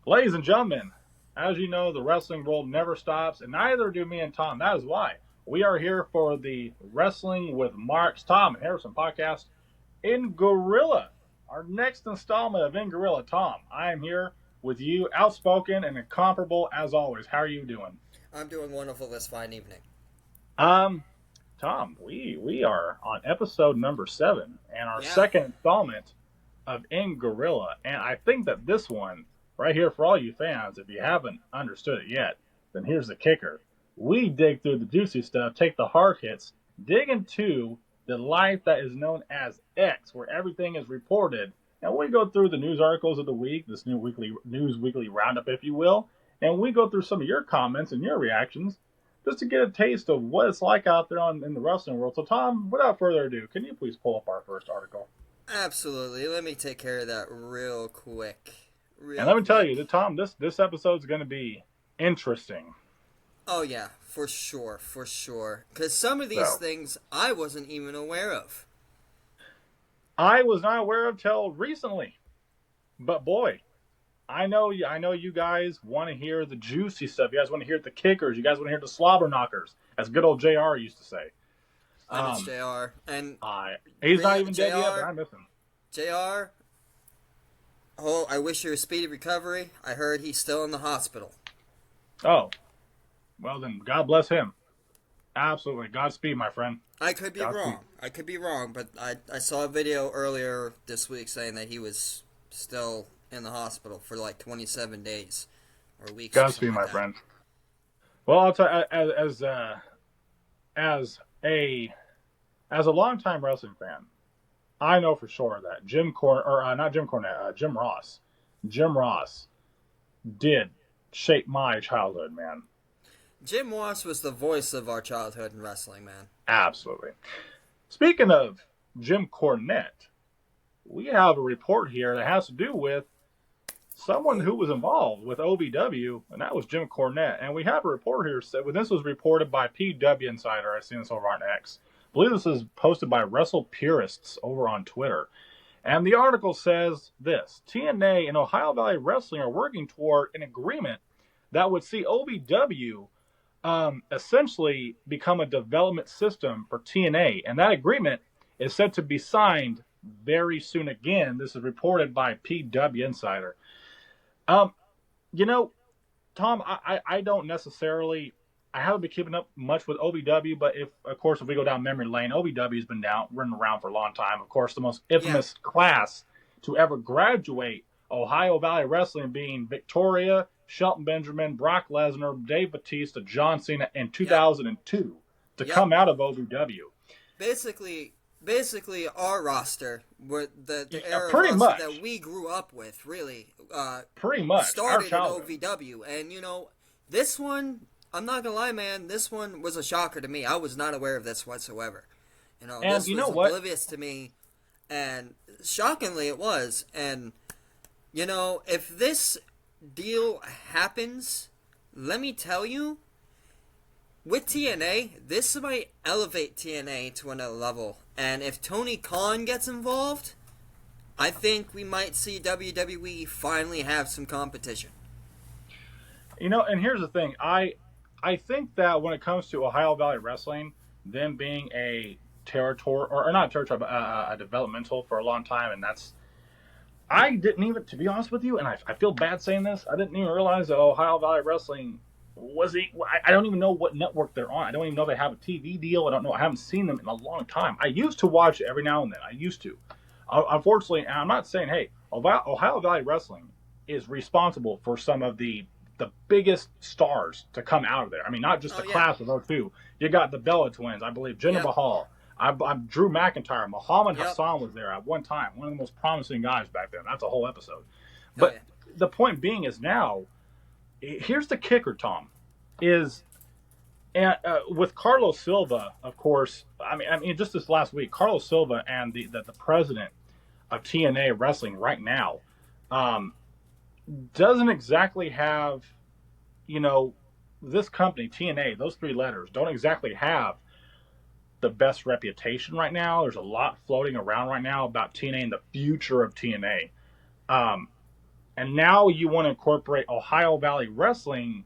Ladies and gentlemen, as you know, the wrestling world never stops, and neither do me and Tom. That is why we are here for the Wrestling with Marks, Tom, and Harrison podcast in Gorilla. Our next installment of In Gorilla. Tom, I am here with you, outspoken and incomparable as always. How are you doing? I'm doing wonderful this fine evening. Um, Tom, we are on episode number 7 and our Yeah, second installment of In Gorilla. And I think that this one, right here, for all you fans, if you haven't understood it yet, then here's the kicker. We dig through the juicy stuff, take the hard hits, dig into the life that is known as X, where everything is reported. And we go through the news articles of the week, this new weekly roundup, if you will, and we go through some of your comments and your reactions just to get a taste of what it's like out there in the wrestling world. So, Tom, without further ado, can you please pull up our first article? absolutely. Let me take care of that real quick. And Real let me tell you, quick. Tom, this episode is going to be interesting. Oh, yeah, for sure, for sure. Because some of these So, things I wasn't even aware of. I was not aware of till recently, but boy, I know you guys want to hear the juicy stuff. You guys want to hear the kickers. You guys want to hear the slobber knockers, as good old Jr. used to say. I miss Um, JR. And I he's not even dead yet, but JR, I miss him. JR, oh, I wish you a speedy recovery. I heard he's still in the hospital. Oh, well then, God bless him. Absolutely, Godspeed, my friend. I could be Godspeed. wrong. I could be wrong, but I saw a video earlier this week saying that he was still in the hospital for like 27 days or weeks or Godspeed, something like my that. friend. Well, I'll tell you, as a as a longtime wrestling fan, I know for sure that not Jim Cornette, Jim Ross did shape my childhood, man. Jim Ross was the voice of our childhood in wrestling, man. Absolutely. Speaking of Jim Cornette, we have a report here that has to do with someone Oh, who was involved with OVW, and that was Jim Cornette. And we have a report here. So this was reported by PW Insider. I've seen this over on X. I believe this is posted by Wrestle Purists over on Twitter. And the article says this: TNA and Ohio Valley Wrestling are working toward an agreement that would see OVW essentially become a development system for TNA. And that agreement is set to be signed very soon. Again, this is reported by PW Insider. Um, you know, Tom, I don't necessarily, I haven't been keeping up much with OVW, but if we go down memory lane, OVW has been running around for a long time. Of course, the most yeah, infamous class to ever graduate Ohio Valley Wrestling being Victoria, Shelton Benjamin, Brock Lesnar, Dave Batista, John Cena in yep, 2002 to yep. come out of OVW. Basically, basically, our roster, were the Yeah, era of pretty wrestling that much, we grew up with, really, pretty much our started in childhood. OVW. And this one, I'm not gonna lie, man, this one was a shocker to me. I was not aware of this whatsoever. And This you was know what? oblivious to me, and shockingly it was. And if this deal happens, let me tell you, with TNA, this might elevate TNA to another level. And if Tony Khan gets involved, I think we might see WWE finally have some competition. And here's the thing. I think that when it comes to Ohio Valley Wrestling, them being a territory or not territory, but a developmental for a long time, and that's I didn't even, to be honest with you, and I feel bad saying this, I didn't even realize that Ohio Valley Wrestling I don't even know what network they're on. I don't even know if they have a TV deal. I don't know. I haven't seen them in a long time. I used to watch it every now and then. I used to. Unfortunately, and I'm not saying, hey, Ohio Valley Wrestling is responsible for some of the biggest stars to come out of there. I mean, not just Oh the yeah, class of '02. You got the Bella Twins, I believe, Jinder yep, Mahal. I'm Drew McIntyre. Muhammad yep, Hassan was there at one time, one of the most promising guys back then. That's a whole episode. oh But yeah. the point being is now, here's the kicker, Tom, is and with Carlos Silva, of course. I mean, just this last week, Carlos Silva and the president of TNA Wrestling right now um, doesn't exactly have, you know, this company TNA. Those three letters don't exactly have the best reputation right now. There's a lot floating around right now about TNA and the future of TNA. Um, and now you want to incorporate Ohio Valley Wrestling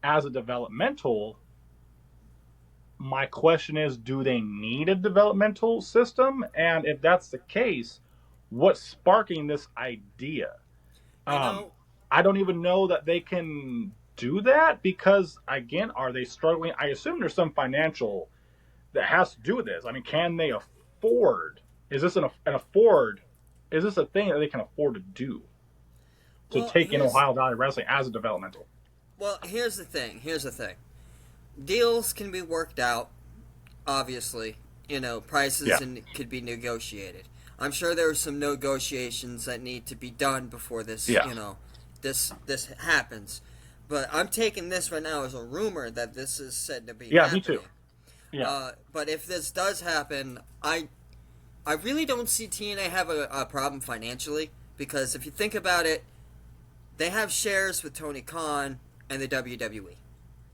as a developmental. My question is, do they need a developmental system? And if that's the case, what's sparking this idea? You Um, know, I don't even know that they can do that because, again, are they struggling? I assume there's some financial that has to do with this. I mean, can they afford? Is this an afford? Is this a thing that they can afford to do? To well, take in here's Ohio Valley Wrestling as a developmental? here's the thing. Here's the thing. Deals can be worked out. Obviously, prices Yeah, and could be negotiated. I'm sure there are some negotiations that need to be done before this, yeah, this happens. But I'm taking this right now as a rumor that this is said to be yeah. Me too. happening. Yeah, But if this does happen, I really don't see TNA have a problem financially because if you think about it, they have shares with Tony Khan and the WWE.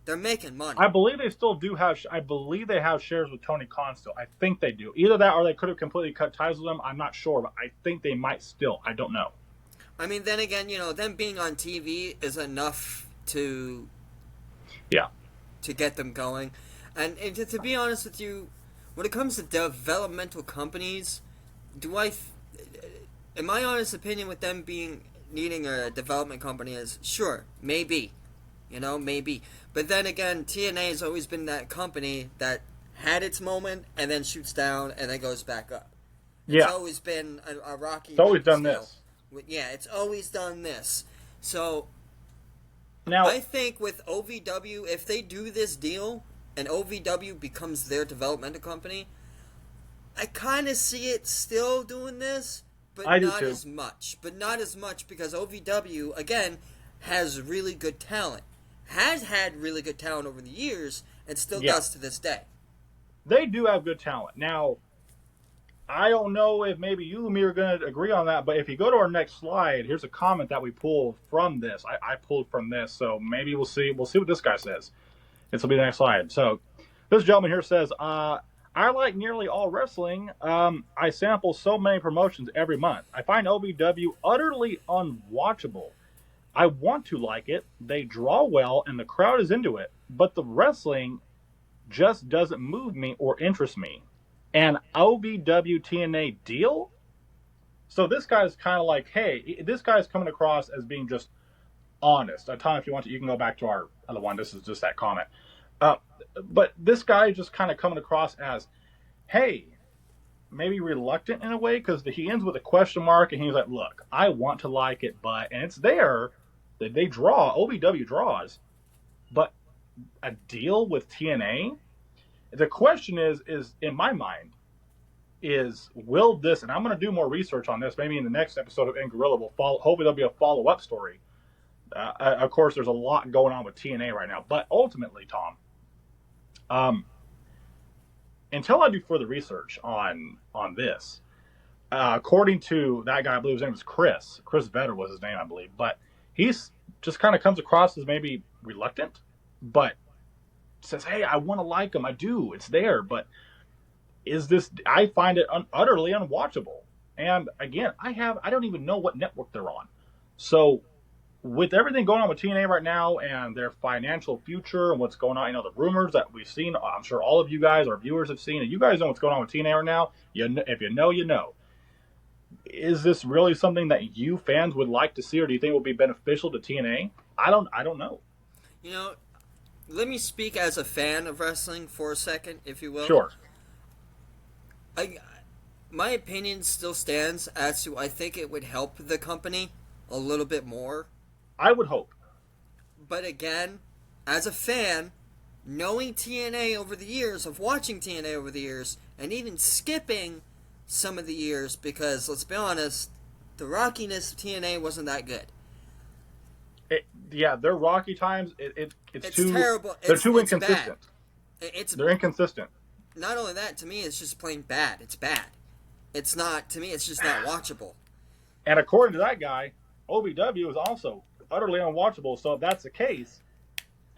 They're making money. I believe they still do have. I believe they have shares with Tony Khan still. I think they do. Either that, or they could have completely cut ties with them. I'm not sure, but I think they might still. I don't know. I mean, then again, them being on TV is enough Yeah, to get them going. And to be honest with you, when it comes to developmental companies, in my honest opinion, with them being needing a development company is sure, maybe, maybe. But then again, TNA has always been that company that had its moment and then shoots down and then goes back up. It's yeah. always been a rocky. It's always done scale. this. Yeah, it's always done this. So Now, I think with OVW, if they do this deal and OVW becomes their developmental company, I kind of see it still doing this, but I do not too. as much. But not as much because OVW, again, has really good talent. Has had really good talent over the years and still Yeah. does to this day. they do have good talent. Now, I don't know if maybe you and me are going to agree on that, but if you go to our next slide, here's a comment that we pulled from this. I pulled from this, so maybe we'll see. We'll see what this guy says. This will be the next slide. So this gentleman here says, I like nearly all wrestling. I sample so many promotions every month. I find OVW utterly unwatchable. I want to like it. They draw well, and the crowd is into it. But the wrestling just doesn't move me or interest me. An OVW TNA deal? So this guy's kind of like, hey, this guy's coming across as being just honest. Tom, if you want to, you can go back to our other one. This is just that comment. Uh, but this guy just kind of coming across as, hey, maybe reluctant in a way because he ends with a question mark and he's like, look, I want to like it, but, and it's there that they draw, OVW draws, but a deal with TNA? The question is in my mind, is will this, and I'm going to do more research on this, maybe in the next episode of In Gorilla, hopefully there'll be a follow-up story. Of course, there's a lot going on with TNA right now, but ultimately, Tom, until I do further research on this, according to that guy, I believe his name was Chris Vedder was his name, I believe, but he's just kind of comes across as maybe reluctant, but says, hey, I want to like him, I do, it's there, but is this, I find it utterly unwatchable. And again, I don't even know what network they're on. So with everything going on with TNA right now and their financial future and what's going on, the rumors that we've seen, I'm sure all of you guys, our viewers, have seen, and you guys know what's going on with TNA right now. If you know, you know. Is this really something that you fans would like to see, or do you think will be beneficial to TNA? I don't know. Let me speak as a fan of wrestling for a second, if you will. Sure. My opinion still stands as to I think it would help the company a little bit more. I would hope. But again, as a fan, knowing TNA over the years, of watching TNA over the years, and even skipping some of the years, because let's be honest, the rockiness of TNA wasn't that good. Their rocky times, it's too terrible. They're too inconsistent. They're inconsistent. Not only that, to me, it's just plain bad. It's bad. It's not, to me, it's just not watchable. And according to that guy, OVW is also utterly unwatchable. So if that's the case,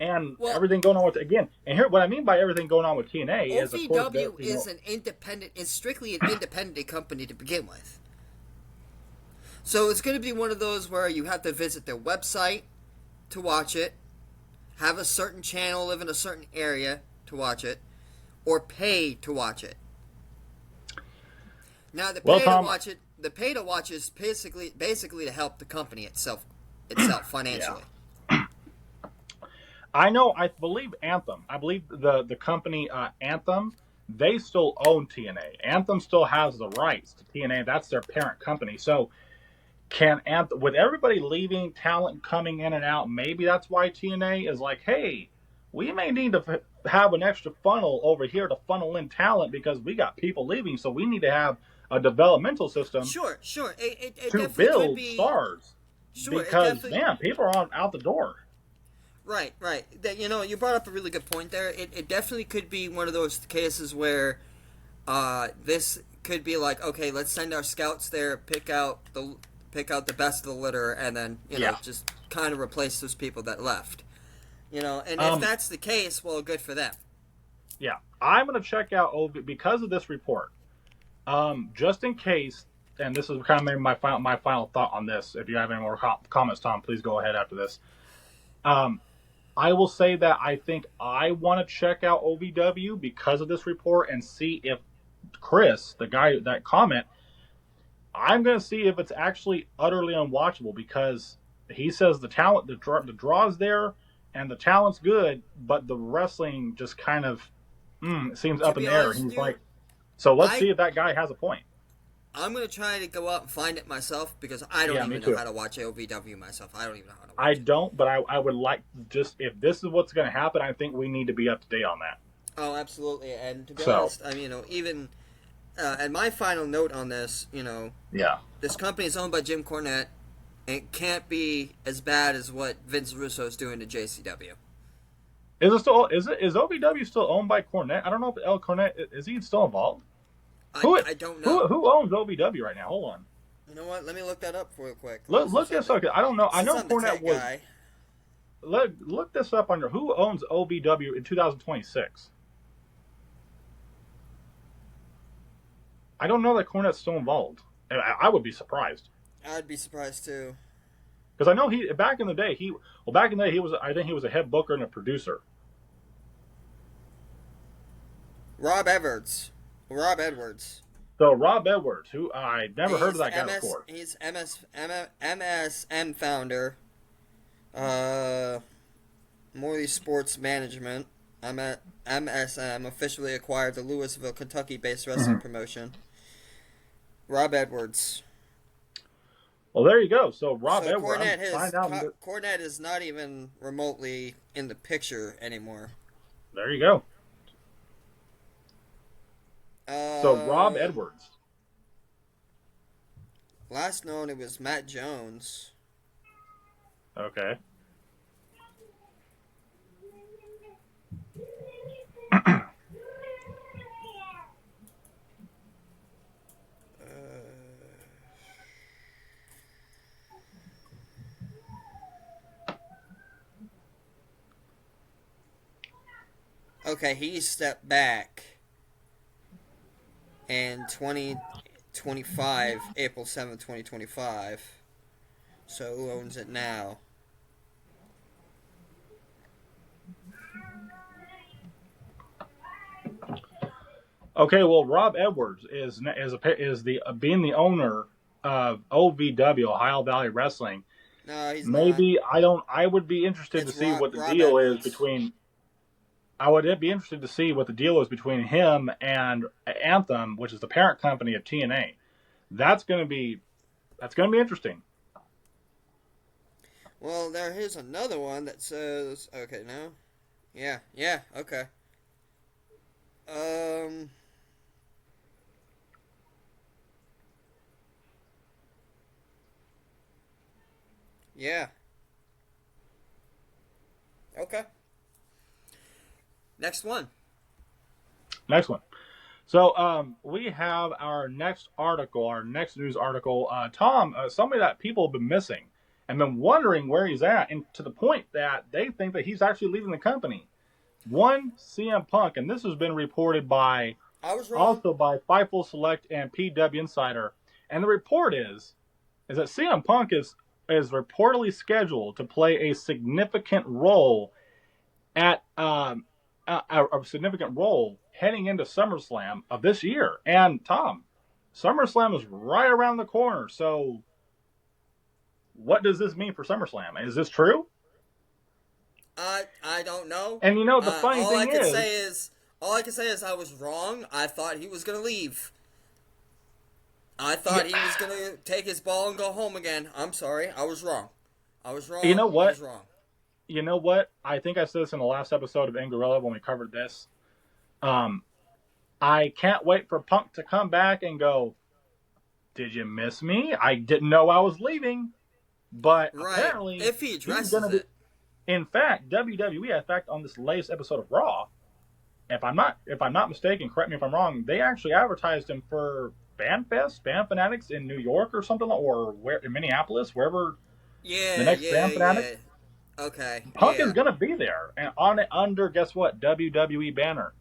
and everything going on with, again, and here, what I mean by everything going on with TNA is, of course, OVW is an independent, it's strictly an independent company to begin with. So it's going to be one of those where you have to visit their website to watch it, have a certain channel, live in a certain area to watch it, or pay to watch it. Now Well, Tom, the pay to watch is basically to help the company itself yeah. financially. I know. I believe Anthem. I believe the company Anthem. They still own TNA. Anthem still has the rights to TNA. That's their parent company. So can Anthem, with everybody leaving, talent coming in and out, maybe that's why TNA is like, hey, we may need to have an extra funnel over here to funnel in talent because we got people leaving. So we need to have a developmental system Sure, sure. It to definitely could build be. stars Sure, it because definitely. man, people are out the door. Right, right. That you brought up a really good point there. It definitely could be one of those cases where this could be like, okay, let's send our scouts there, pick out the best of the litter, and then Yeah. just kind of replace those people that left. And if Um, that's the case, well, good for them. yeah, I'm gonna check out OV because of this report. Just in case, and this is kind of maybe my final thought on this. If you have any more comments, Tom, please go ahead after this. Um, I will say that I think I want to check out OVW because of this report and see if Chris, the guy that comment, I'm going to see if it's actually utterly unwatchable because he says the talent, the draw's there, and the talent's good, but the wrestling just kind of seems To up in be the air. honest He's with you, like, so let's see I if that guy has a point. I'm gonna try to go out and find it myself because I don't Yeah, me even know too. how to watch OVW myself. I don't even know how to I watch it. don't, but I would like just if this is what's going to happen, I think we need to be up to date on that. Oh, absolutely. And to be So honest, I mean, even and my final note on this, yeah, this company is owned by Jim Cornette. And it can't be as bad as what Vince Russo is doing to JCW. is OVW still owned by Cornette? I don't know if El Cornette is he still involved. Who I don't know. who owns OVW right now? Hold on, You know what? Let me look that up real quick. look this up. I don't know. I Since know I'm the Cornette tech was. guy, Look this up under who owns OVW in 2026. I don't know that Cornette's still involved. I would be surprised I'd be surprised too. because I know he back in the day he was I think he was a head booker and a producer. Rob Edwards. Rob Edwards. So Rob Edwards, who I never heard of that guy before. He's MSM founder. Morley Sports Management. I'm at MSM officially acquired the Louisville, Kentucky-based wrestling promotion. Rob Edwards. Well, there you go. So Rob So Edwards, find out. Cornette is not even remotely in the picture anymore. There you go. So Rob Edwards. Last known, it was Matt Jones. Okay. Okay, he stepped back in 2025, April 7th, 2025. So who owns it now? Okay. Well, Rob Edwards is the being the owner of OVW, Ohio Valley Wrestling. No, he's not. Maybe I don't. I would be interested to It's see what the Rob deal is Edwards. between. I would be interested to see what the deal is between him and Anthem, which is the parent company of TNA. That's going to be interesting. Well, here's another one that says, okay, no. Yeah, okay. Yeah. Okay. Next one. Next one. So we have our next article, our next news article. Tom, somebody that people have been missing and been wondering where he's at, and to the point that they think that he's actually leaving the company. One CM Punk, and this has been reported by I was wrong. also by Fightful Select and PW Insider. And the report is is that CM Punk is reportedly scheduled to play a significant role at a significant role heading into SummerSlam of this year. And Tom, SummerSlam is right around the corner. So, what does this mean for SummerSlam? Is this true? I don't know. And the funny All I thing can is, say is I was wrong. I thought he was gonna leave. I thought he yeah, was gonna take his ball and go home again. I'm sorry. I was wrong. I was you know wrong. I what? was wrong. You know what? I think I said this in the last episode of Angarella when we covered this. Um, I can't wait for Punk to come back and go, "Did you miss me? I didn't know I was leaving." But Right. apparently, If he he's going addresses to be. it. In fact, WWE, in fact, on this latest episode of Raw, if I'm not mistaken, correct me if I'm wrong, they actually advertised him for FanFest, Fan Fanatics in New York or something, or where in Minneapolis, wherever the Yeah, next Fan yeah, Fanatics. yeah. Okay, Punk is yeah. going to be there and on it under guess what, WWE banner.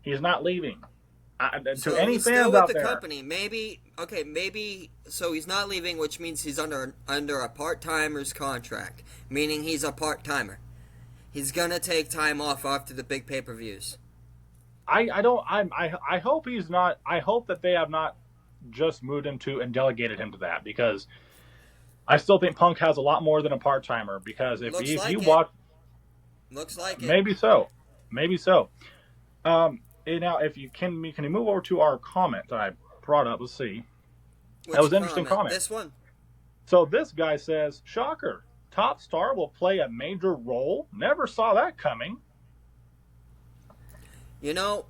He's not leaving. To So any he's still fans with out the there, company. Maybe okay, maybe so he's not leaving, which means he's under a part timer's contract, meaning he's a part timer. He's gonna take time off after the big pay per views. I don't I hope he's not. I hope that they have not just moved him to and delegated him to that, because I still think Punk has a lot more than a part timer. Because Looks if you like it. watch, Looks like it. maybe so, maybe so. Now if can you move over to our comment that I brought up? Let's see. That was Which an interesting comment? comment. This one. So this guy says, "Shocker, top star will play a major role. Never saw that coming." You know,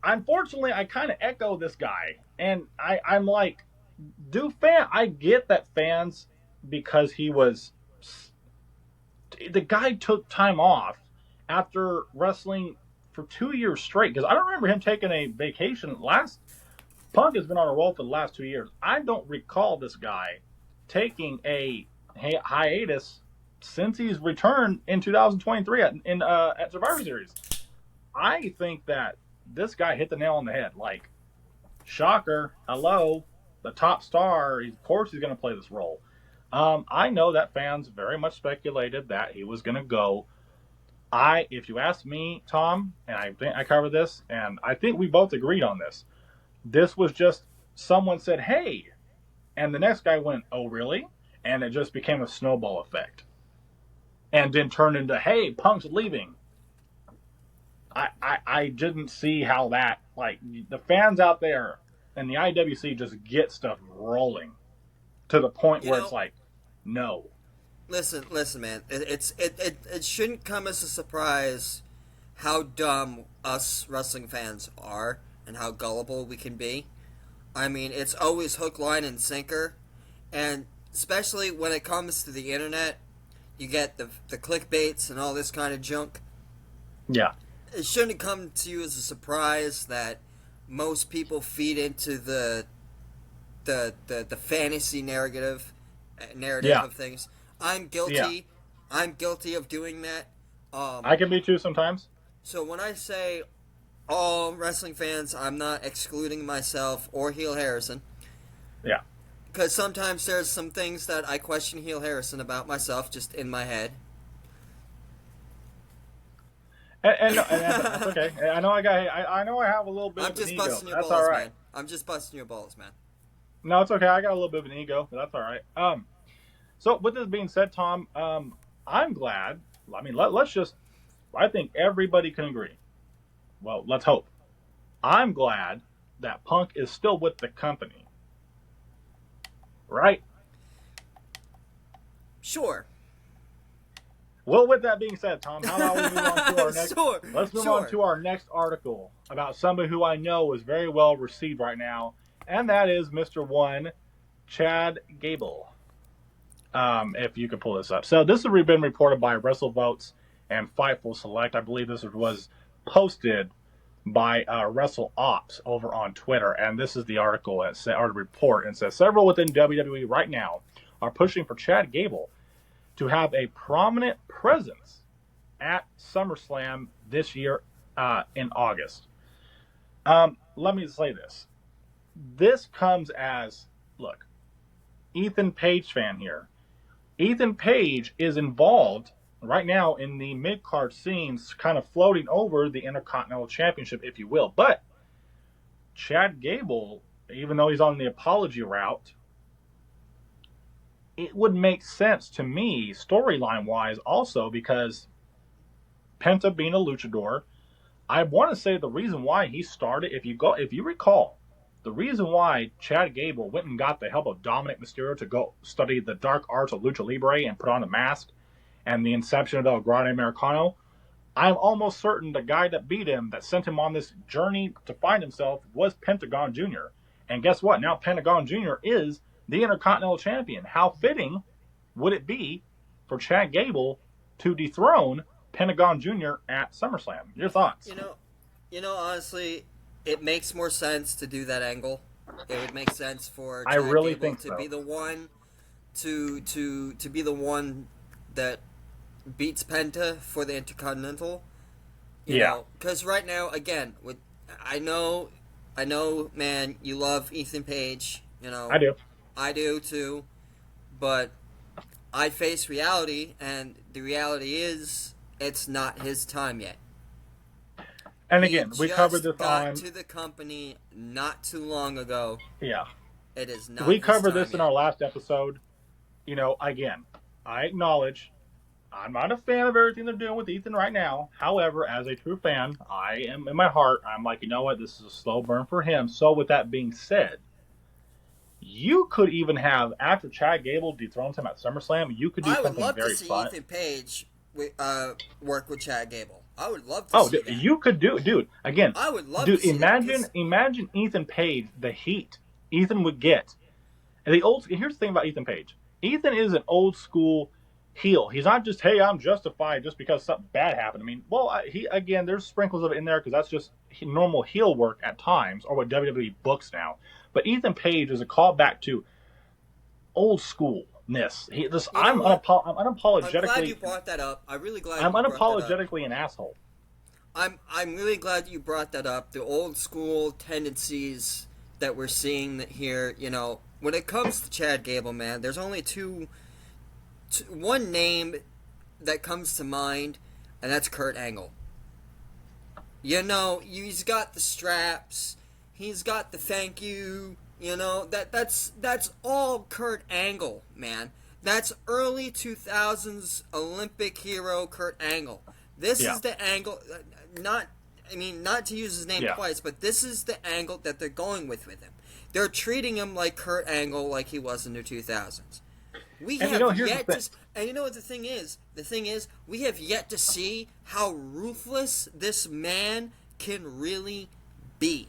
Unfortunately, I kind of echo this guy, and I'm like, I get that fans, because the guy took time off after wrestling for 2 years straight. Because I don't remember him taking a vacation. Punk has been on a roll for the last 2 years. I don't recall this guy taking a hiatus since he's returned in 2023 at Survivor Series. I think that this guy hit the nail on the head. Like, shocker, hello, the top star. Of course, he's going to play this role. I know that fans very much speculated that he was going to go. If you ask me, Tom, and I think I covered this, and I think we both agreed on this. This was just someone said, "Hey," and the next guy went, "Oh, really?" And it just became a snowball effect, and then turned into, "Hey, Punk's leaving." I didn't see how that, like, the fans out there and the IWC just get stuff rolling to the point you where it's know. like, no. Listen, man. It shouldn't come as a surprise how dumb us wrestling fans are and how gullible we can be. I mean, it's always hook, line, and sinker, and especially when it comes to the internet, you get the clickbaits and all this kind of junk. Yeah. It shouldn't come to you as a surprise that most people feed into the fantasy narrative Yeah. of things. I'm guilty. Yeah. I'm guilty of doing that. I can be too sometimes. So when I say all wrestling fans, I'm not excluding myself or Heel Harrison. Yeah. Because sometimes there's some things that I question Heel Harrison about myself, just in my head. And that's okay. I know I know I have a little bit I'm of an just ego. busting your That's balls, all right. man. I'm just busting your balls, man. No, it's okay. I got a little bit of an ego, but that's all right. So with this being said, Tom, I'm glad. I mean, let's just. I think everybody can agree. Well, let's hope. I'm glad that Punk is still with the company. Right? Sure. Well, with that being said, Tom, how about we move on to our next? Sure. Let's move on to our next article about somebody who I know is very well received right now, and that is Mr. One, Chad Gable. If you could pull this up. So this has been reported by WrestleVotes and Fightful Select. I believe this was posted by Wrestle Ops over on Twitter, and this is the article or the report, and it says several within WWE right now are pushing for Chad Gable to have a prominent presence at SummerSlam this year in August. Let me say this. This comes as, look, Ethan Page fan here. Ethan Page is involved right now in the mid card scenes, kind of floating over the Intercontinental Championship, if you will. But Chad Gable, even though he's on the apology route, it would make sense to me, storyline wise, also because Penta being a luchador, I want to say the reason why he started, if you recall, the reason why Chad Gable went and got the help of Dominic Mysterio to go study the dark arts of Lucha Libre and put on the mask and the inception of El Grande Americano, I'm almost certain the guy that beat him, that sent him on this journey to find himself, was Pentagon Jr. And guess what? Now Pentagon Jr. is the Intercontinental Champion. How fitting would it be for Chad Gable to dethrone Pentagon Jr. at SummerSlam? Your thoughts? Honestly, it makes more sense to do that angle. It would make sense for I Chad really Gable think to so. be the one to be the one that beats Penta for the Intercontinental. Because right now, again, I know, man, you love Ethan Page. I do. I do too, but I face reality, and the reality is it's not his time yet. And again, we covered this got to the company not too long ago. Yeah. It is not. We covered this yet. in our last episode. Again, I acknowledge I'm not a fan of everything they're doing with Ethan right now. However, as a true fan, I am in my heart, I'm like, you know what, this is a slow burn for him. So with that being said, you could even have, after Chad Gable dethrones him at SummerSlam, you could do something very fun. I would love to see Ethan Page work with Chad Gable. I would love to see that. You could do it, dude. Again, I would love to see imagine Ethan Page, the heat Ethan would get. And here's the thing about Ethan Page. Ethan is an old school heel. He's not just, hey, I'm justified just because something bad happened. I mean, there's sprinkles of it in there because that's just normal heel work at times, or what WWE books now. But Ethan Page is a callback to old schoolness. I'm unapologetically. I'm glad you brought that up. I'm really glad. I'm unapologetically an asshole. I'm really glad you brought that up. The old school tendencies that we're seeing here. When it comes to Chad Gable, man, there's only one name that comes to mind, and that's Kurt Angle. He's got the straps. He's got the thank you. That's all Kurt Angle, man. That's early 2000s Olympic hero Kurt Angle. This is the angle. Not to use his name twice, but this is the angle that they're going with him. They're treating him like Kurt Angle, like he was in the 2000s. We have yet to, and you know what the thing is? The thing is, we have yet to see how ruthless this man can really be.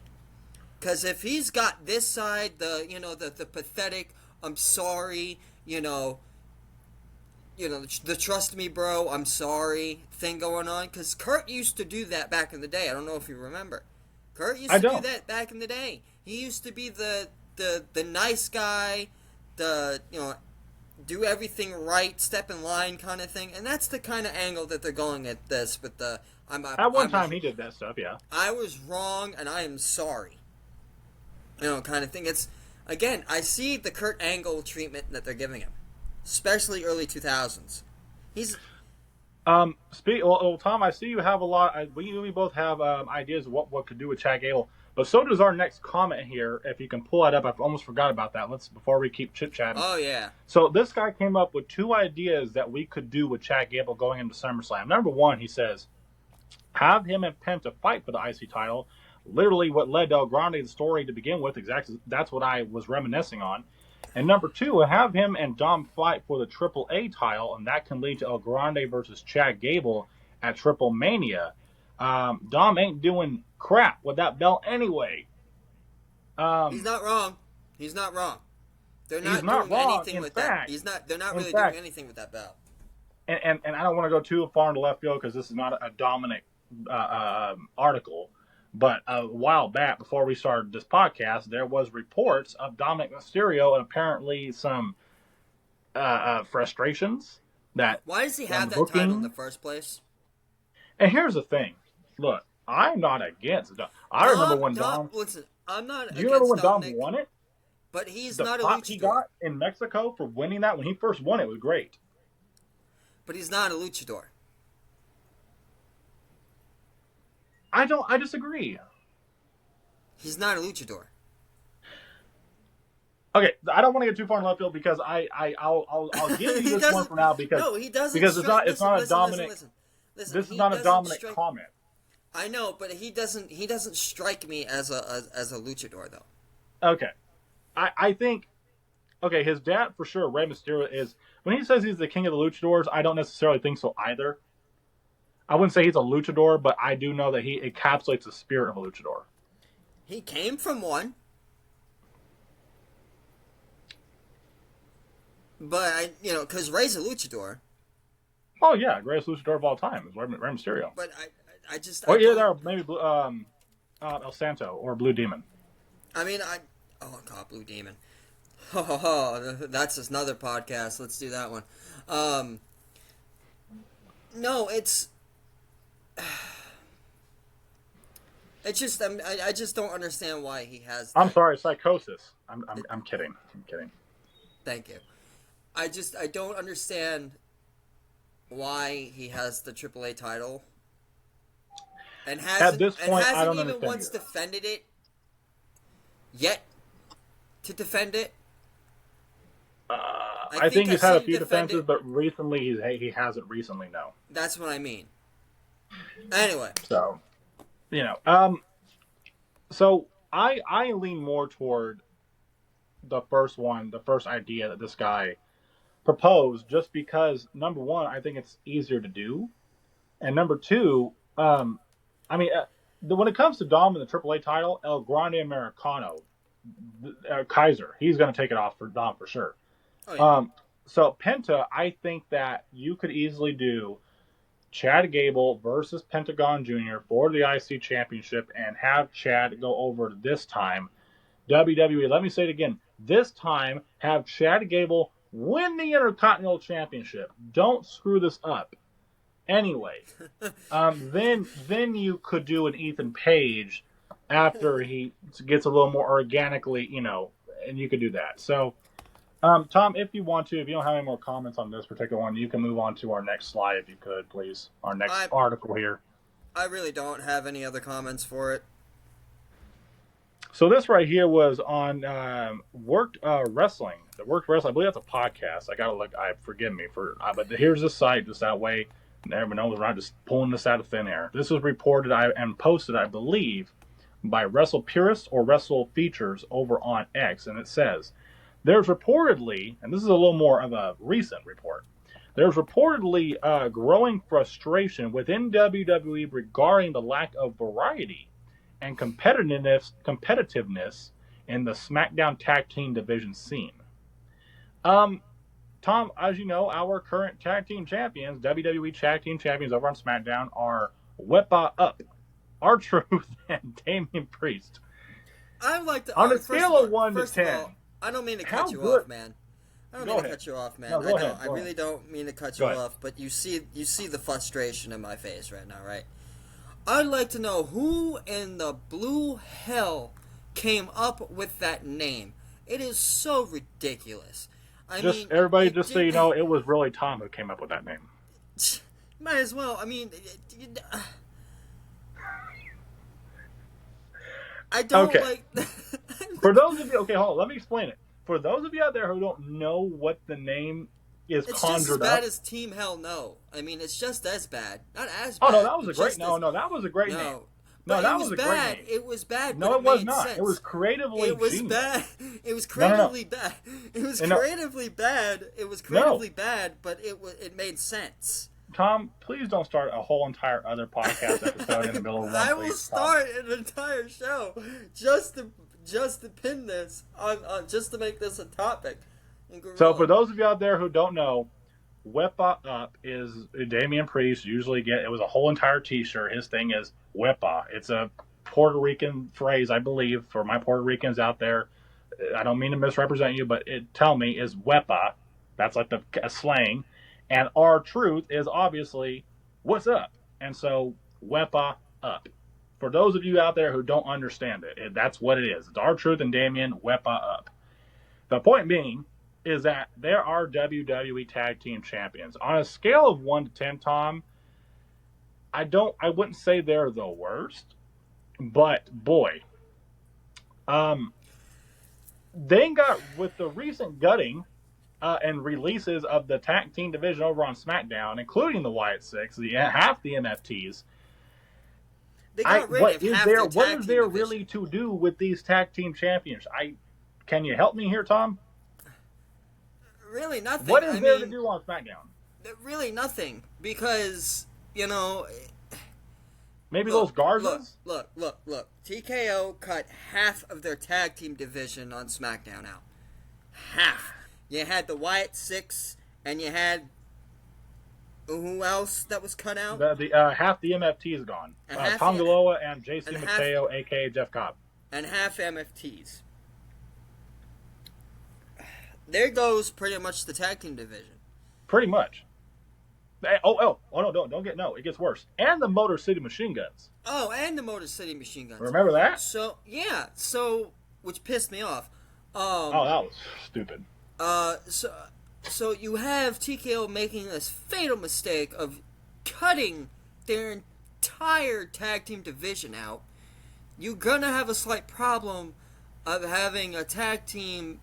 Because if he's got this side, the pathetic, I'm sorry, the trust me, bro, I'm sorry thing going on. Because Kurt used to do that back in the day. I don't know if you remember. Kurt used to do that back in the day. He used to be the nice guy, do everything right, step in line kind of thing. And that's the kind of angle that they're going at this with the... At one time he did that stuff, yeah. I was wrong and I am sorry. Kind of thing. It's, again, I see the Kurt Angle treatment that they're giving him. Especially early 2000s. He's... Tom, I see you have a lot... We both have ideas of what could do with Chad Gable. But so does our next comment here. If you can pull that up, I've almost forgot about that. Before we keep chit-chatting. Oh, yeah. So this guy came up with two ideas that we could do with Chad Gable going into SummerSlam. Number one, he says, have him and Penta fight for the IC title. Literally what led El Grande the story to begin with. Exactly, that's what I was reminiscing on. And number two, have him and Dom fight for the AAA title, and that can lead to El Grande versus Chad Gable at Triple Mania. Dom ain't doing crap with that belt anyway. He's not wrong. They're not doing anything with that. They're not really doing anything with that belt. And I don't want to go too far into left field because this is not a Dominic article. But a while back, before we started this podcast, there was reports of Dominic Mysterio and apparently some frustrations that. Why does he have that title in the first place? And here's the thing. Look, I'm not against Dom. I remember when Dom. Listen, I'm not. Do you remember when Dom won it? But he's The not a pop he luchador. got in Mexico for winning that when he first won it was great. But he's not a luchador. I disagree. He's not a luchador. Okay, I don't want to get too far in left field because I'll give you this one for now because No, he doesn't. because it's not a dominant. Listen, This is he not a doesn't dominant strike. comment. I know, but he doesn't strike me as a luchador though. Okay, I think okay his dad for sure Rey Mysterio is when he says he's the king of the luchadors. I don't necessarily think so either. I wouldn't say he's a luchador, but I do know that he encapsulates the spirit of a luchador. He came from one. But because Rey's a luchador. Oh yeah, greatest luchador of all time is Rey Mysterio. But I just. Oh yeah, there maybe El Santo or Blue Demon. I mean, oh god, Blue Demon. Oh, that's another podcast. Let's do that one. No, it's just I just don't understand why he has. That. I'm sorry, Psychosis. I'm kidding. I'm kidding. Thank you. I don't understand why he has the AAA title and hasn't At this point, I don't even understand once either. defended it to defend it. I think he's had a few defenses, but recently he hasn't recently. No. That's what I mean. Anyway, So, so I lean more toward the first idea that this guy proposed, just because number one, I think it's easier to do, and number two, when it comes to Dom and the AAA title, El Grande Americano, Kaiser, he's going to take it off for Dom for sure. oh, yeah. So Penta, I think that you could easily do Chad Gable versus Pentagon Jr. for the IC Championship and have Chad go over this time. WWE, let me say it again. This time, have Chad Gable win the Intercontinental Championship. Don't screw this up. Anyway, then you could do an Ethan Page after he gets a little more organically, and you could do that. So, Tom, if you want to, if you don't have any more comments on this particular one, you can move on to our next slide if you could, please. Our next article here. I really don't have any other comments for it. So this right here was on Worked Wrestling. The Worked Wrestling, I believe that's a podcast. I gotta look. Forgive me for, but here's the site. Just that way, everyone knows we're not just pulling this out of thin air. This was reported and posted, I believe, by Wrestle Purists or Wrestle Features over on X, and it says there's reportedly, and this is a little more of a recent report. There's reportedly growing frustration within WWE regarding the lack of variety and competitiveness in the SmackDown Tag Team Division scene. Tom, as you know, our current Tag Team Champions, WWE Tag Team Champions over on SmackDown, are Wepa Up, R-Truth, and Damian Priest. I'd like to on a scale of 1 to 10. I don't mean to cut you off, man. I don't mean to cut you off, man. No, go ahead. I really don't mean to cut you off, but you see the frustration in my face right now, right? I'd like to know who in the blue hell came up with that name. It is so ridiculous. Everybody, just so you know, it was really Tom who came up with that name. Might as well. I don't like. For those of you, okay, hold on, let me explain it. For those of you out there who don't know what the name is it's conjured just as bad up, as Team Hell No. It's just as bad. Not as oh bad. no, that was a great name. No, that was a great name. No, that was a great name. It was bad. No, but it was made not. sense. It was creatively. It was genius. bad. It was creatively bad. It was creatively bad. It was creatively bad, but it made sense. Tom, please don't start a whole entire other podcast episode in the middle of one. I will start an entire show just to pin this on just to make this a topic. So for those of you out there who don't know, Wepa Up is Damian Priest usually it was a whole entire t-shirt. His thing is Wepa. It's a Puerto Rican phrase, I believe, for my Puerto Ricans out there. I don't mean to misrepresent you, but tell me is Wepa. That's like a slang. And R-Truth is obviously what's up. And so Wepa Up. For those of you out there who don't understand it, that's what it is. It's R-Truth and Damian Wepa Up. The point being is that there are WWE Tag Team Champions. On a scale of 1 to 10, Tom, I wouldn't say they're the worst, but boy, um, they got with the recent gutting and releases of the tag team division over on SmackDown, including the Wyatt Six, half the MFTs. They got rid of half their tag What is there team really to do with these tag team champions? Can you help me here, Tom? Really nothing. What is there to do on SmackDown? Really nothing, because you know. Maybe those Garzas? Look. TKO cut half of their tag team division on SmackDown out. Half. You had the Wyatt Six, and you had who else that was cut out? Half the MFT is gone. Half Tom Galoa and JC and Mateo, a.k.a. Jeff Cobb. And half MFTs. There goes pretty much the tag team division. Pretty much. Oh no, it gets worse. And the Motor City Machine Guns. Oh, and the Motor City Machine Guns. Remember that? So, yeah. Which pissed me off. That was stupid. So you have TKO making this fatal mistake of cutting their entire tag team division out. You're gonna have a slight problem of having a tag team,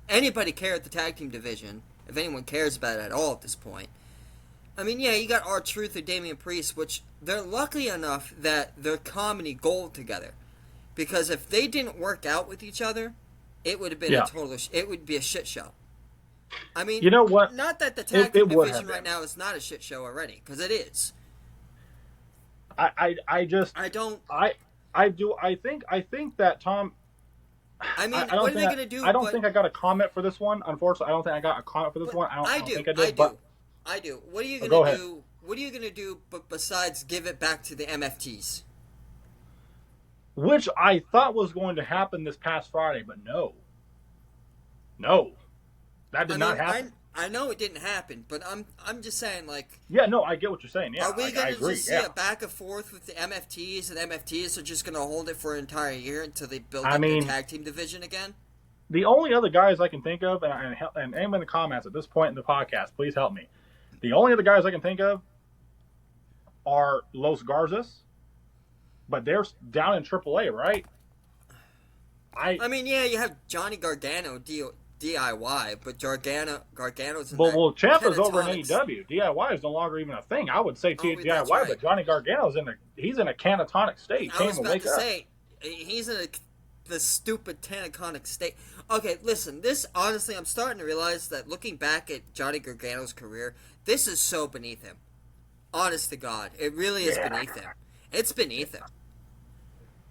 anybody care at the tag team division, if anyone cares about it at all at this point. I mean, yeah, you got R-Truth and Damian Priest, which they're lucky enough that they're comedy gold together. Because if they didn't work out with each other, it would have been it would be a shit show. I mean, you know what? Not that the tag team division right now is not a shit show already, because it is. I think that Tom. I mean, what are they going to do? I don't think I got a comment for this one. Unfortunately, I don't think I got a comment for this one. I do. What are you going to do? What are you going to do besides give it back to the MFTs? Which I thought was going to happen this past Friday, but no, that did not happen. I know it didn't happen, but I'm just saying, like. Yeah, no, I get what you're saying. Yeah, are we going to just see a back and forth with the MFTs, and MFTs are just going to hold it for an entire year until they build up the tag team division again? The only other guys I can think of, and anyone in the comments at this point in the podcast, please help me. The only other guys I can think of are Los Garzas, but they're down in AAA, right? I mean, yeah, you have Johnny Gargano, DIY, but Gargano's in well, Ciampa's over in AEW. DIY is no longer even a thing. I would say DIY, right. But Johnny Gargano's he's in a catatonic state. I was about to say, he's in the stupid catatonic state. Okay, listen, this, honestly, I'm starting to realize that looking back at Johnny Gargano's career, this is so beneath him. Honest to God, it really is beneath him. It's beneath him.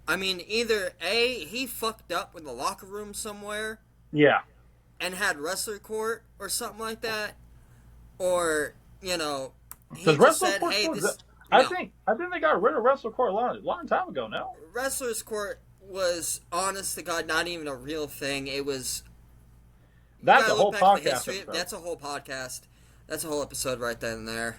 I mean, either A, he fucked up in the locker room somewhere. Yeah. And had wrestler court or something like that, or he just said, "Hey, this." I think they got rid of wrestler court a long time ago now. Wrestlers court was, honest to God, not even a real thing. It was. That's a whole podcast. That's a whole podcast. That's a whole episode right then and there.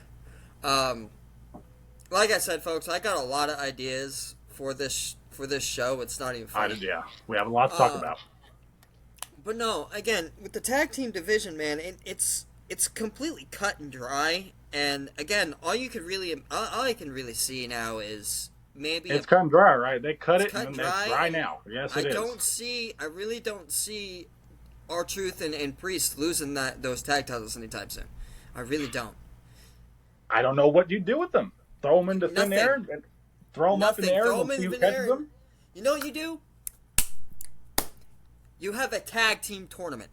Like I said, folks, I got a lot of ideas for this show. It's not even funny. We have a lot to talk about. But no, again, with the tag team division, man, it's completely cut and dry. And again, all I can really see now is maybe it's cut and dry, right? They cut it and it's dry now. Yes, it is. I really don't see R-Truth and Priest losing those tag titles anytime soon. I really don't. I don't know what you do with them. Throw them into thin air and throw them up in the air and see who catches them. You know what you do? You have a tag team tournament.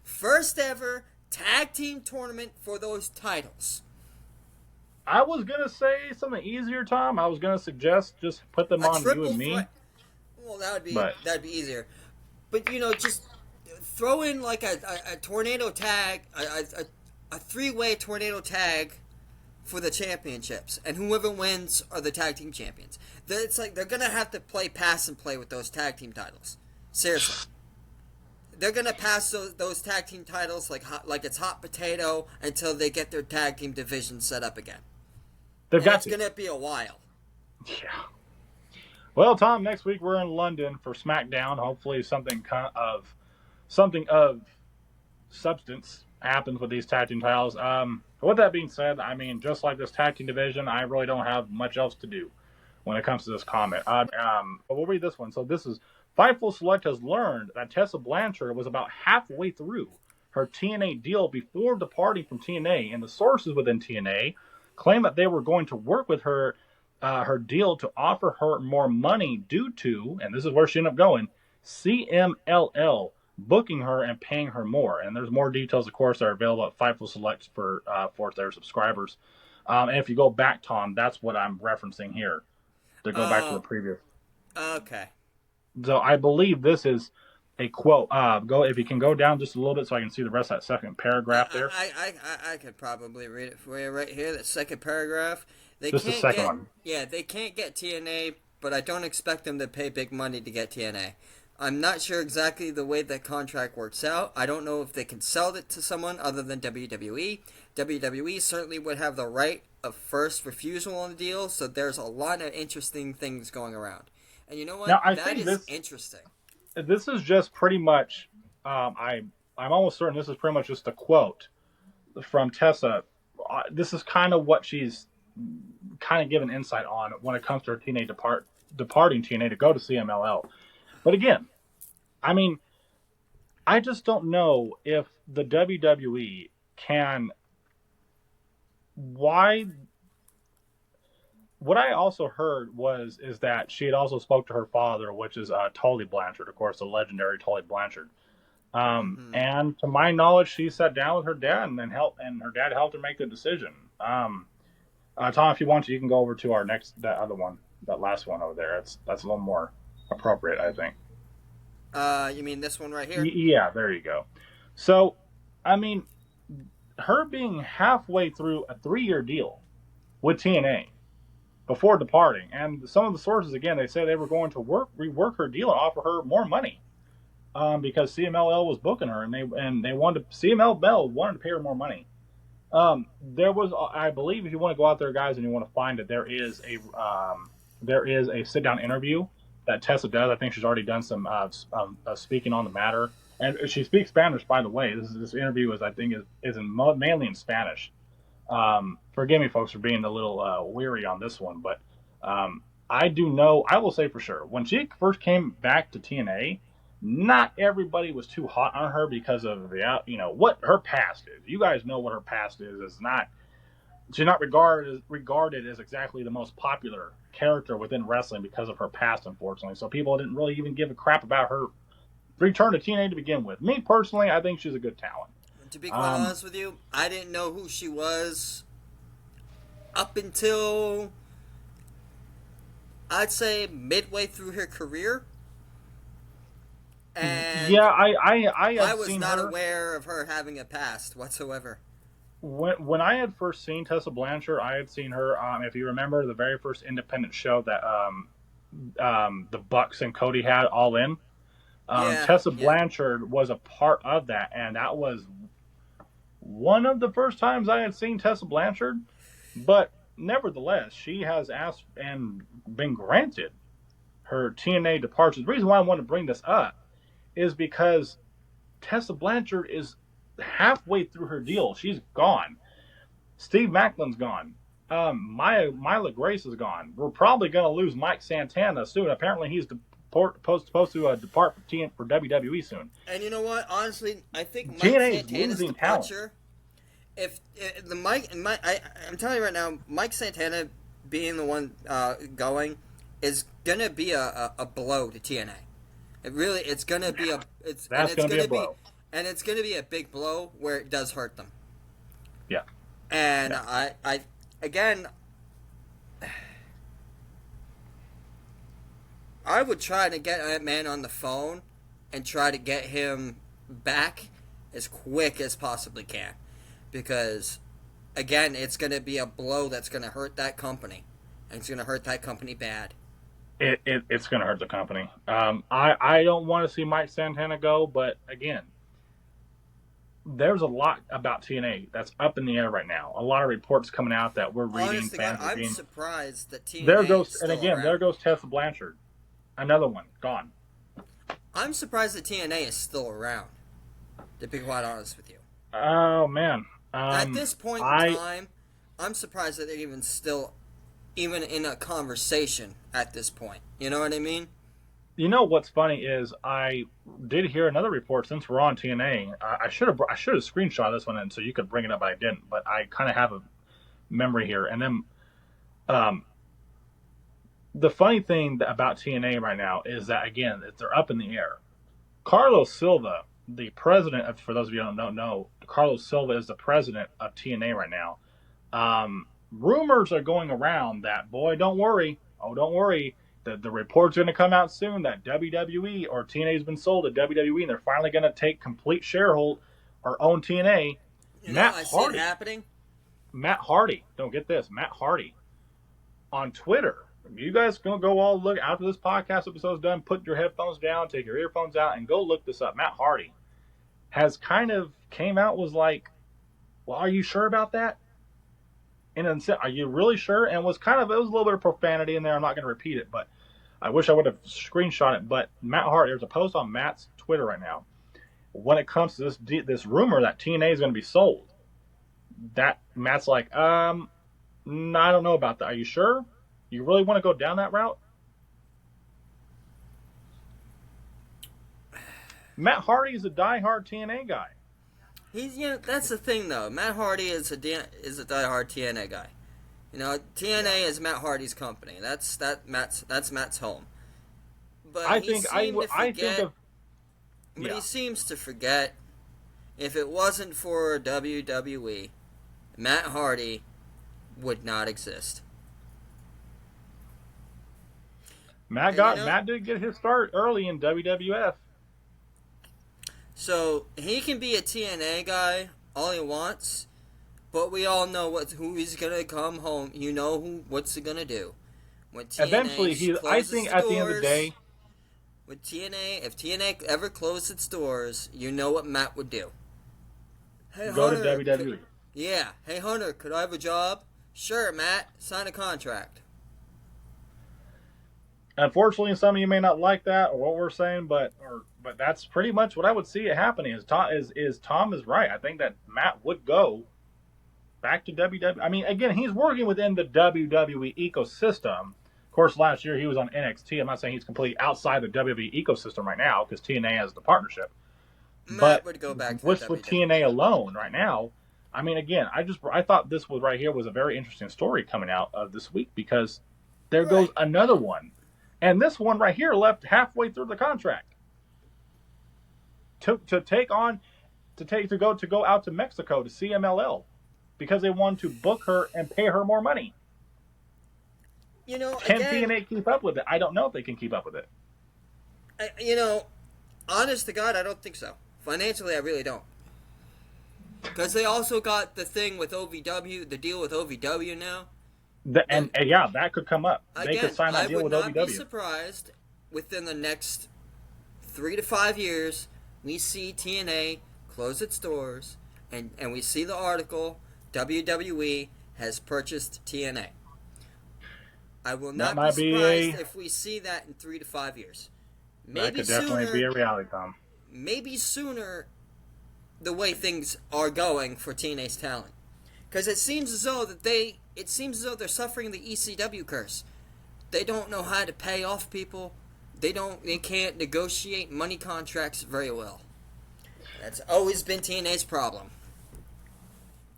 First ever tag team tournament for those titles. I was going to say something easier, Tom. I was going to suggest just put them on you and me. Well, that'd be easier. But, just throw in like a tornado tag, a three-way tornado tag for the championships. And whoever wins are the tag team champions. It's like they're going to have to play pass and play with those tag team titles. Seriously. They're going to pass those tag team titles like it's hot potato until they get their tag team division set up again. It's going to be a while. Yeah. Well, Tom, next week we're in London for SmackDown. Hopefully, something of substance happens with these tag team titles. With that being said, I mean, just like this tag team division, I really don't have much else to do when it comes to this comment. But we'll read this one. So this is Fightful Select has learned that Tessa Blanchard was about halfway through her TNA deal before departing from TNA, and the sources within TNA claim that they were going to work with her her deal to offer her more money due to, and this is where she ended up going, CMLL booking her and paying her more. And there's more details, of course, that are available at Fightful Select for their subscribers. And if you go back, Tom, that's what I'm referencing here to go back to the Oh, previous. okay. So I believe this is a quote. Go if you can go down just a little bit so I can see the rest of that second I, paragraph there. I could probably read it for you right here. That second paragraph. They Just the can't second get, one. yeah, they can't get TNA, but I don't expect them to pay big money to get TNA. I'm not sure exactly the way that contract works out. I don't know if they can sell it to someone other than WWE. WWE certainly would have the right of first refusal on the deal, so there's a lot of interesting things going around. And you know what? Now I That think is this interesting. this is just pretty much. I'm almost certain this is pretty much just a quote from Tessa. This is kind of what she's kind of given insight on when it comes to her departing TNA to go to CMLL. But again, I mean, I just don't know if the WWE can. Why? What I also heard was is that she had also spoke to her father, which is Tully Blanchard, of course, the legendary Tully Blanchard. Mm-hmm. And to my knowledge, she sat down with her dad and her dad helped her make the decision. Tom, if you want to, you can go over to our that other one, that last one over there. That's a little more appropriate, I think. You mean this one right here? Yeah, there you go. So, I mean, her being halfway through a 3-year deal with TNA before departing, and some of the sources again they say they were going to rework her deal and offer her more money because CMLL was booking her, and they wanted CMLL wanted to pay her more money. There was, I believe, if you want to go out there, guys, and you want to find it, there is a sit down interview that Tessa does. I think she's already done some speaking on the matter, and she speaks Spanish, by the way. This interview is I think mainly in Spanish. Forgive me, folks, for being a little weary on this one, but I do know. I will say for sure when she first came back to TNA, not everybody was too hot on her because of what her past is. You guys know what her past is. It's not she's not regarded as exactly the most popular character within wrestling because of her past, unfortunately. So people didn't really even give a crap about her return to TNA to begin with. Me personally, I think she's a good talent. To be quite Um, honest with you, I didn't know who she was up until I'd say midway through her career, yeah, and I I had was seen not her aware of her having a past whatsoever. when I had first seen Tessa Blanchard. I had seen her. If you remember, the very first independent show that the Bucks and Cody had, All In. Yeah, Tessa yeah. Blanchard was a part of that, and that was one of the first times I had seen Tessa Blanchard. But nevertheless, she has asked and been granted her TNA departure. The reason why I want to bring this up is because Tessa Blanchard is halfway through her deal. She's gone. Steve Macklin's gone. Mila Grace is gone. We're probably going to lose Mike Santana soon. Apparently, he's supposed to depart for WWE soon. And you know what? Honestly, I think Mike TNA is Santana's losing talent. departure. If the I'm telling you right now, Mike Santana being the one going is gonna be a blow to TNA. It's gonna be That's going to be a blow. and it's gonna be a big blow where it does hurt them. Yeah, And yeah. I again, I would try to get that man on the phone and try to get him back as quick as possibly can, because again, it's gonna be a blow that's gonna hurt that company, and it's gonna hurt that company bad. It's going to hurt the company. I don't want to see Mike Santana go, but again, there's a lot about TNA that's up in the air right now. A lot of reports coming out that we're reading, Honest to God, fans are I'm reading. surprised that There TNA is goes, and still again, there around. goes Tessa Blanchard, another one gone. I'm surprised that TNA is still around, to be quite honest with you. Oh man, At this point in I time, I'm surprised that they're even in a conversation at this point. You know what I mean? You know what's funny is I did hear another report since we're on TNA. I should have screenshot this one and so you could bring it up, but I didn't. But I kind of have a memory here. And then um, the funny thing about TNA right now is that again they're up in the air. Carlos Silva, the president of, for those of you who don't know, Carlos Silva is the president of TNA right now. Rumors are going around that, boy, don't worry. Oh, don't worry. The report's going to come out soon that WWE or TNA has been sold to WWE and they're finally going to take complete sharehold or own TNA. You know, Matt I see it Hardy, happening. Matt Hardy, don't get this, Matt Hardy on Twitter. You guys gonna go all look after this podcast episode's done. Put your headphones down, take your earphones out, and go look this up. Matt Hardy has kind of came out was like, "Well, are you sure about that?" And then said, "Are you really sure?" And was kind of it was a little bit of profanity in there. I'm not going to repeat it, but I wish I would have screenshot it. But Matt Hardy, there's a post on Matt's Twitter right now when it comes to this rumor that TNA is going to be sold. That Matt's like, no, I don't know about that. Are you sure? You really want to go down that route? Matt Hardy is a diehard TNA guy. That's the thing though. Matt Hardy is a diehard TNA guy. You know, TNA is Matt Hardy's company. That's Matt's home. But I he think seemed to I think forget. of But yeah. he seems to forget. If it wasn't for WWE, Matt Hardy would not exist. Matt did get his start early in WWF. So he can be a TNA guy all he wants, but we all know who he's gonna come home. You know what's he gonna do when TNA Eventually, I think the at the end of the day, with TNA, if TNA ever closed its doors, you know what Matt would do. Hey, go to Hunter, WWE. Yeah. Hey, Hunter, could I have a job? Sure, Matt. Sign a contract. Unfortunately, some of you may not like that or what we're saying, but that's pretty much what I would see it happening. Tom is right. I think that Matt would go back to WWE. I mean, again, he's working within the WWE ecosystem. Of course, last year he was on NXT. I'm not saying he's completely outside the WWE ecosystem right now because TNA has the partnership. Matt But would go back to with the TNA WWE. alone right now, I mean, again, I thought this was right here was a very interesting story coming out of this week because there goes Right. another one, and this one right here left halfway through the contract to go out to Mexico to CMLL because they wanted to book her and pay her more money. You know, Can again, TNA keep up with it? I don't know if they can keep up with it. honest to God, I don't think so. Financially, I really don't. Because they also got the thing with OVW, the deal with OVW now. And yeah, that could come up. They could sign that I deal would with not be OVW. surprised within the next 3 to 5 years we see TNA close its doors and we see the article WWE has purchased TNA. I will not be surprised if we see that in 3 to 5 years. That could definitely be a reality, Tom. Maybe sooner the way things are going for TNA's talent. Because it seems as though they're suffering the ECW curse. They don't know how to pay off people. They can't negotiate money contracts very well. That's always been TNA's problem.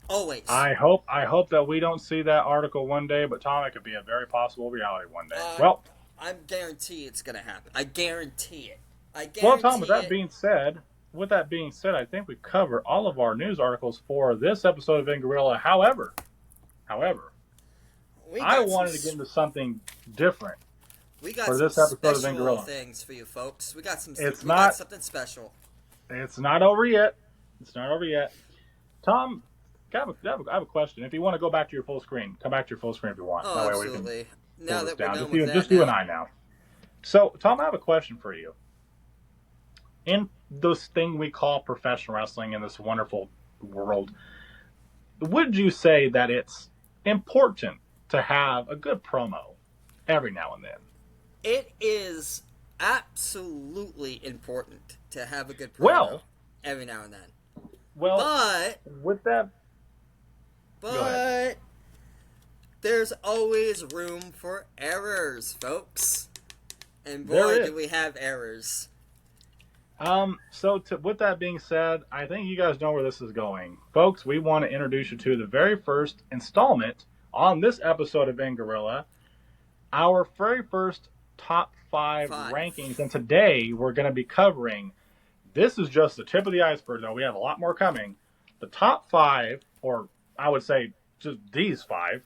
Always. I hope that we don't see that article one day, but Tom, it could be a very possible reality one day. Well, I guarantee it's going to happen. I guarantee it. Well, Tom, with that being said, I think we covered all of our news articles for this episode of In Gorilla. However, I wanted to get into something different for this episode of In Gorilla. Things for you folks. We got something special. It's not over yet. Tom, I have a question. If you want to go back to your full screen, come back to your full screen if you want. Oh, that absolutely. Way we can now that we're down. done with that, just you and I now. So, Tom, I have a question for you. this thing we call professional wrestling in this wonderful world, would you say that it's important to have a good promo every now and then? It is absolutely important to have a good promo Well, every now and then. well, But, with that, go ahead. but, there's always room for errors, folks. And There boy, is. do we have errors. With that being said, I think you guys know where this is going. Folks, we want to introduce you to the very first installment on this episode of In Gorilla, our very first top five Five. rankings. And today we're going to be covering, this is just the tip of the iceberg, though. We have a lot more coming. The top five, or I would say just these five,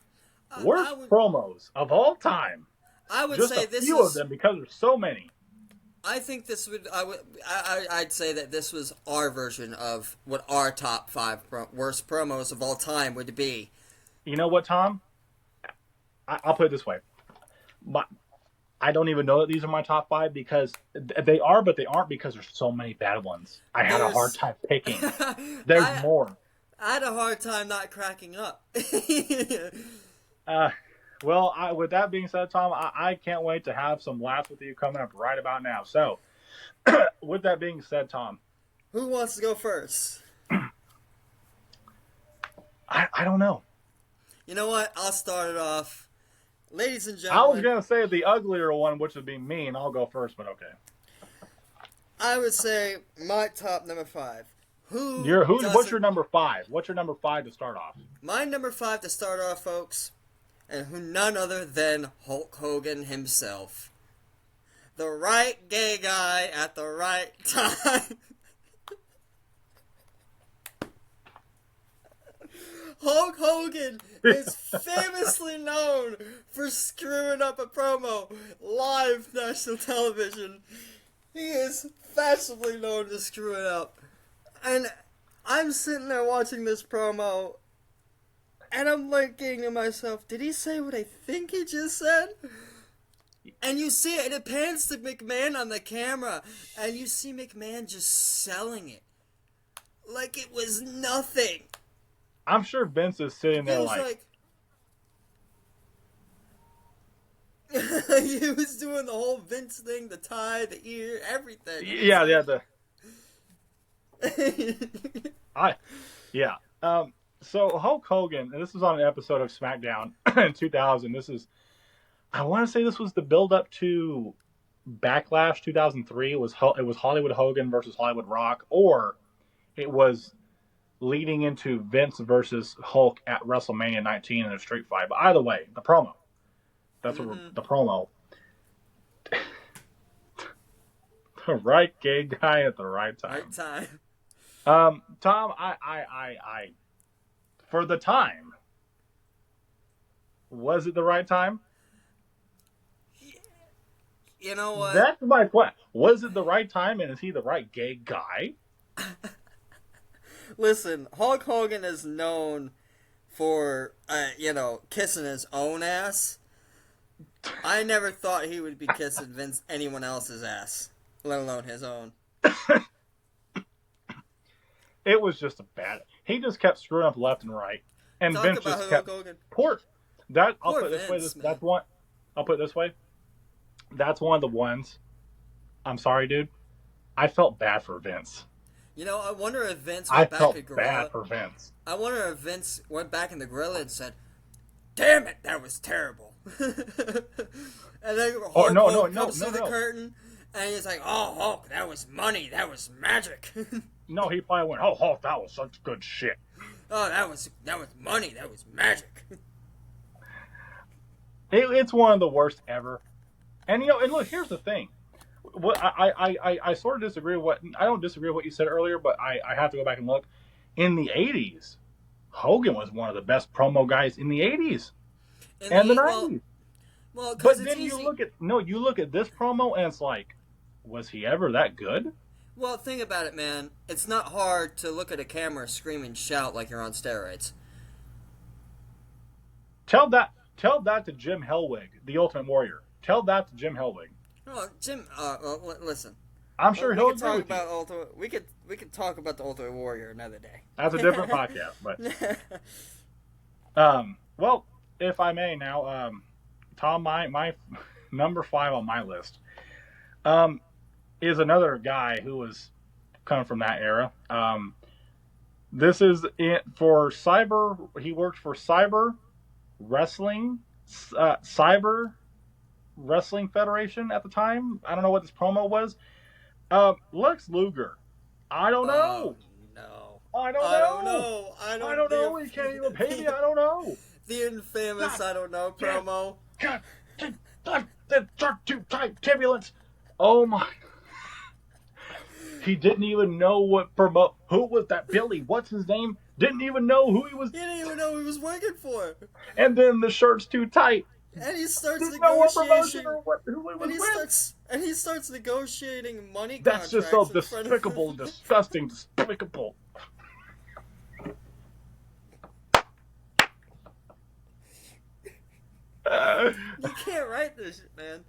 worst promos of all time. I would Just say a this few is. of them because there's so many. I think this would. I'd say that this was our version of what our top five worst promos of all time would be. You know what, Tom? I'll put it this way. I don't even know that these are my top five because they are, but they aren't because there's so many bad ones. I had a hard time picking. There's more. I had a hard time not cracking up. Well, with that being said, Tom, I can't wait to have some laughs with you coming up right about now. So, with that being said, Tom. Who wants to go first? I don't know. You know what? I'll start it off. Ladies and I gentlemen. was going to say the uglier one, which would be me, and I'll go first, but okay. I would say my top number five. What's your number five? What's your number five to start off? My number five to start off, folks, and none other than Hulk Hogan himself. The right gay guy at the right time. Hulk Hogan is famously known for screwing up a promo live national television. He is fashionably known to screw it up. And I'm sitting there watching this promo, and I'm thinking to myself, did he say what I think he just said? And you see it, and it pans to McMahon on the camera, and you see McMahon just selling it. Like it was nothing. I'm sure Vince is sitting there like he was doing the whole Vince thing, the tie, the ear, everything. Yeah. So Hulk Hogan, and this was on an episode of SmackDown in 2000. I want to say this was the build up to Backlash 2003. It was Hollywood Hogan versus Hollywood Rock, or it was leading into Vince versus Hulk at WrestleMania 19 in a street fight. But either way, the promo. That's the promo. The right gay guy at the right time. Right time. Tom, I for the time, was it the right time? You know what? That's my question. Was it the right time, and is he the right gay guy? Listen, Hulk Hogan is known for, kissing his own ass. I never thought he would be kissing anyone else's ass, let alone his own. It was just a bad. He just kept screwing up left and right, and Talk Vince about just Hulk kept. Hogan. I'll put it this way. That's one. I'll put it this way. That's one of the ones. I'm sorry, dude. I felt bad for Vince. You know, I wonder if Vince I went back felt to Gorilla. bad for Vince. I wonder if Vince went back in the Gorilla and said, "Damn it, that was terrible." And then Hulk Hogan comes through the curtain, and he's like, "Oh, Hulk, that was money. That was magic." No, he probably went, "Oh, Hulk, that was such good shit." Oh, that was money. That was magic. It's one of the worst ever. And and look, here's the thing. What I sort of disagree with I don't disagree with what you said earlier, but I have to go back and look. In the 80s, Hogan was one of the best promo guys in the 80s and the 90s. Well, but then you look at this promo and it's like, was he ever that good? Well, think about it, man. It's not hard to look at a camera, scream and shout like you're on steroids. Tell that to Jim Hellwig, the Ultimate Warrior. Tell that to Jim Hellwig. Oh, Jim, listen. I'm Well, sure we he'll could agree talk with you. about Ultimate. We could talk about the Ultimate Warrior another day. That's a different podcast. But well, if I may now, Tom, my number 5 on my list um, is another guy who was coming from that era. This is it for Cyber. He worked for Wrestling, Cyber Wrestling Federation at the time. I don't know what this promo was. Lex Luger. I don't Oh know. no! I don't I don't know. know. I I don't. don't know. He can't even pay me. I don't know. The infamous God, I don't know damn, promo. God, that shark tube type turbulence. Oh my! He didn't even know what promote. Who was that Billy? What's his name? Didn't even know who he was. He didn't even know who he was working for. And then the shirt's too tight. And he starts Didn't know what promotion negotiating. or what who he was with. And he starts negotiating money That's just so contracts in front of despicable, disgusting, despicable. You can't write this, man.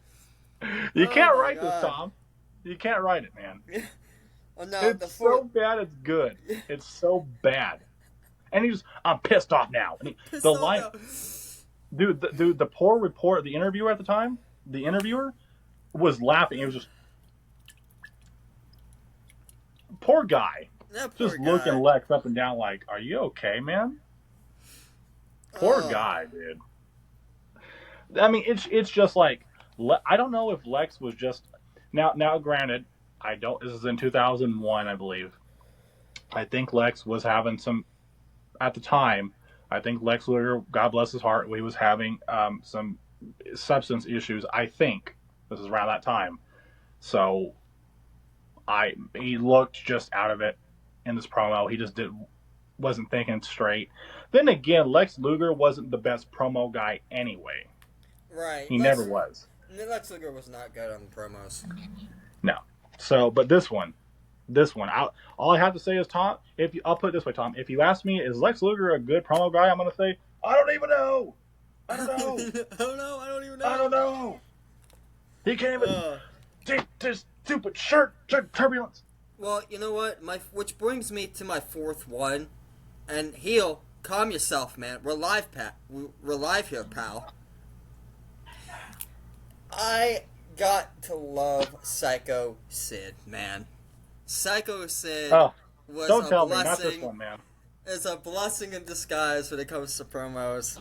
You Oh can't my write this, God. Tom. You can't write it, man. Oh no, It's the so fourth. bad, it's good. It's so bad. And I'm pissed off now. And Pissed the off line, now. dude, the poor report, the interviewer at the time, the interviewer was laughing. It was just, poor guy, That poor just guy. looking Lex up and down like, are you okay, man? Poor Oh. guy, dude. I mean, it's just like, I don't know if Lex was just, now granted, I don't, this is in 2001, I believe. I think Lex was having some, at the time, I think Lex Luger, God bless his heart, he was having some substance issues. I think this is around that time, so he looked just out of it in this promo. He just wasn't thinking straight. Then again, Lex Luger wasn't the best promo guy anyway. Right. He never was. Lex Luger was not good on the promos. No. So, but this one, all I have to say is, Tom. I'll put it this way, Tom. If you ask me, is Lex Luger a good promo guy? I'm gonna say, I don't even know. I don't know. I don't know. I don't even know. I don't know. He can't even take this stupid shirt turbulence. Well, you know what? Which brings me to my fourth one, and heel, calm yourself, man. We're live, We're live here, pal. I got to love Psycho Sid, man. Psycho Sid was Don't a tell blessing. me, not this one, man. It's a blessing in disguise when it comes to promos.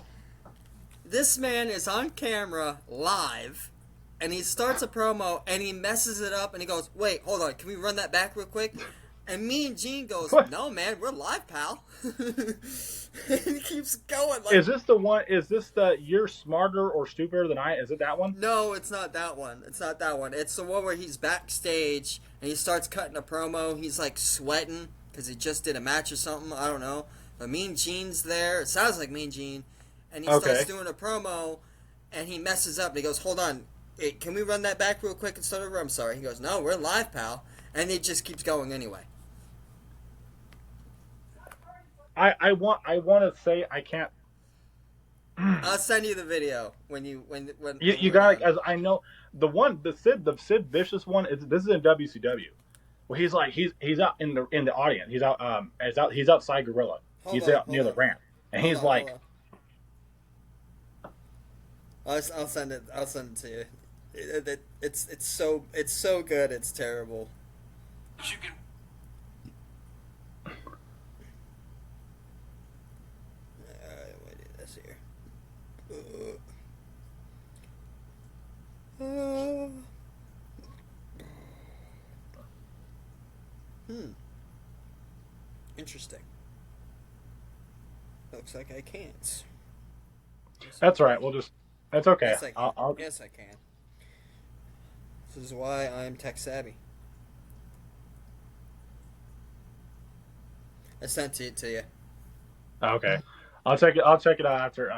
This man is on camera live, and he starts a promo, and he messes it up, and he goes, wait, hold on, can we run that back real quick? And Mean Gene goes, What? no, man, we're live, pal. And he keeps going. Like, Is this the one? Is this the you're smarter or stupider than I? Is it that one? no, it's not that one. It's not that one. It's the one where he's backstage, and he starts cutting a promo. He's, like, sweating, because he just did a match or something. I don't know. But Mean Gene's there. It sounds like Mean Gene. And he starts doing a promo, and he messes up. And he goes, hold on. Hey, can we run that back real quick and start over? I'm sorry. He goes, no, we're live, pal. And he just keeps going anyway. I want to say I can't. I'll send you the video when You we're got done. as I know the Sid Vicious one. This is in WCW. Well, he's out in the audience. He's outside Gorilla. He's out near the ramp, and he's like, I'll send it. I'll send it to you. It's so good. It's terrible. You can Let me do this here. Interesting. Looks like I can't. that's all right. That's okay. Yes, I can. I'll Yes, I can. This is why I'm tech savvy. I sent it to you. okay. I'll check it out after.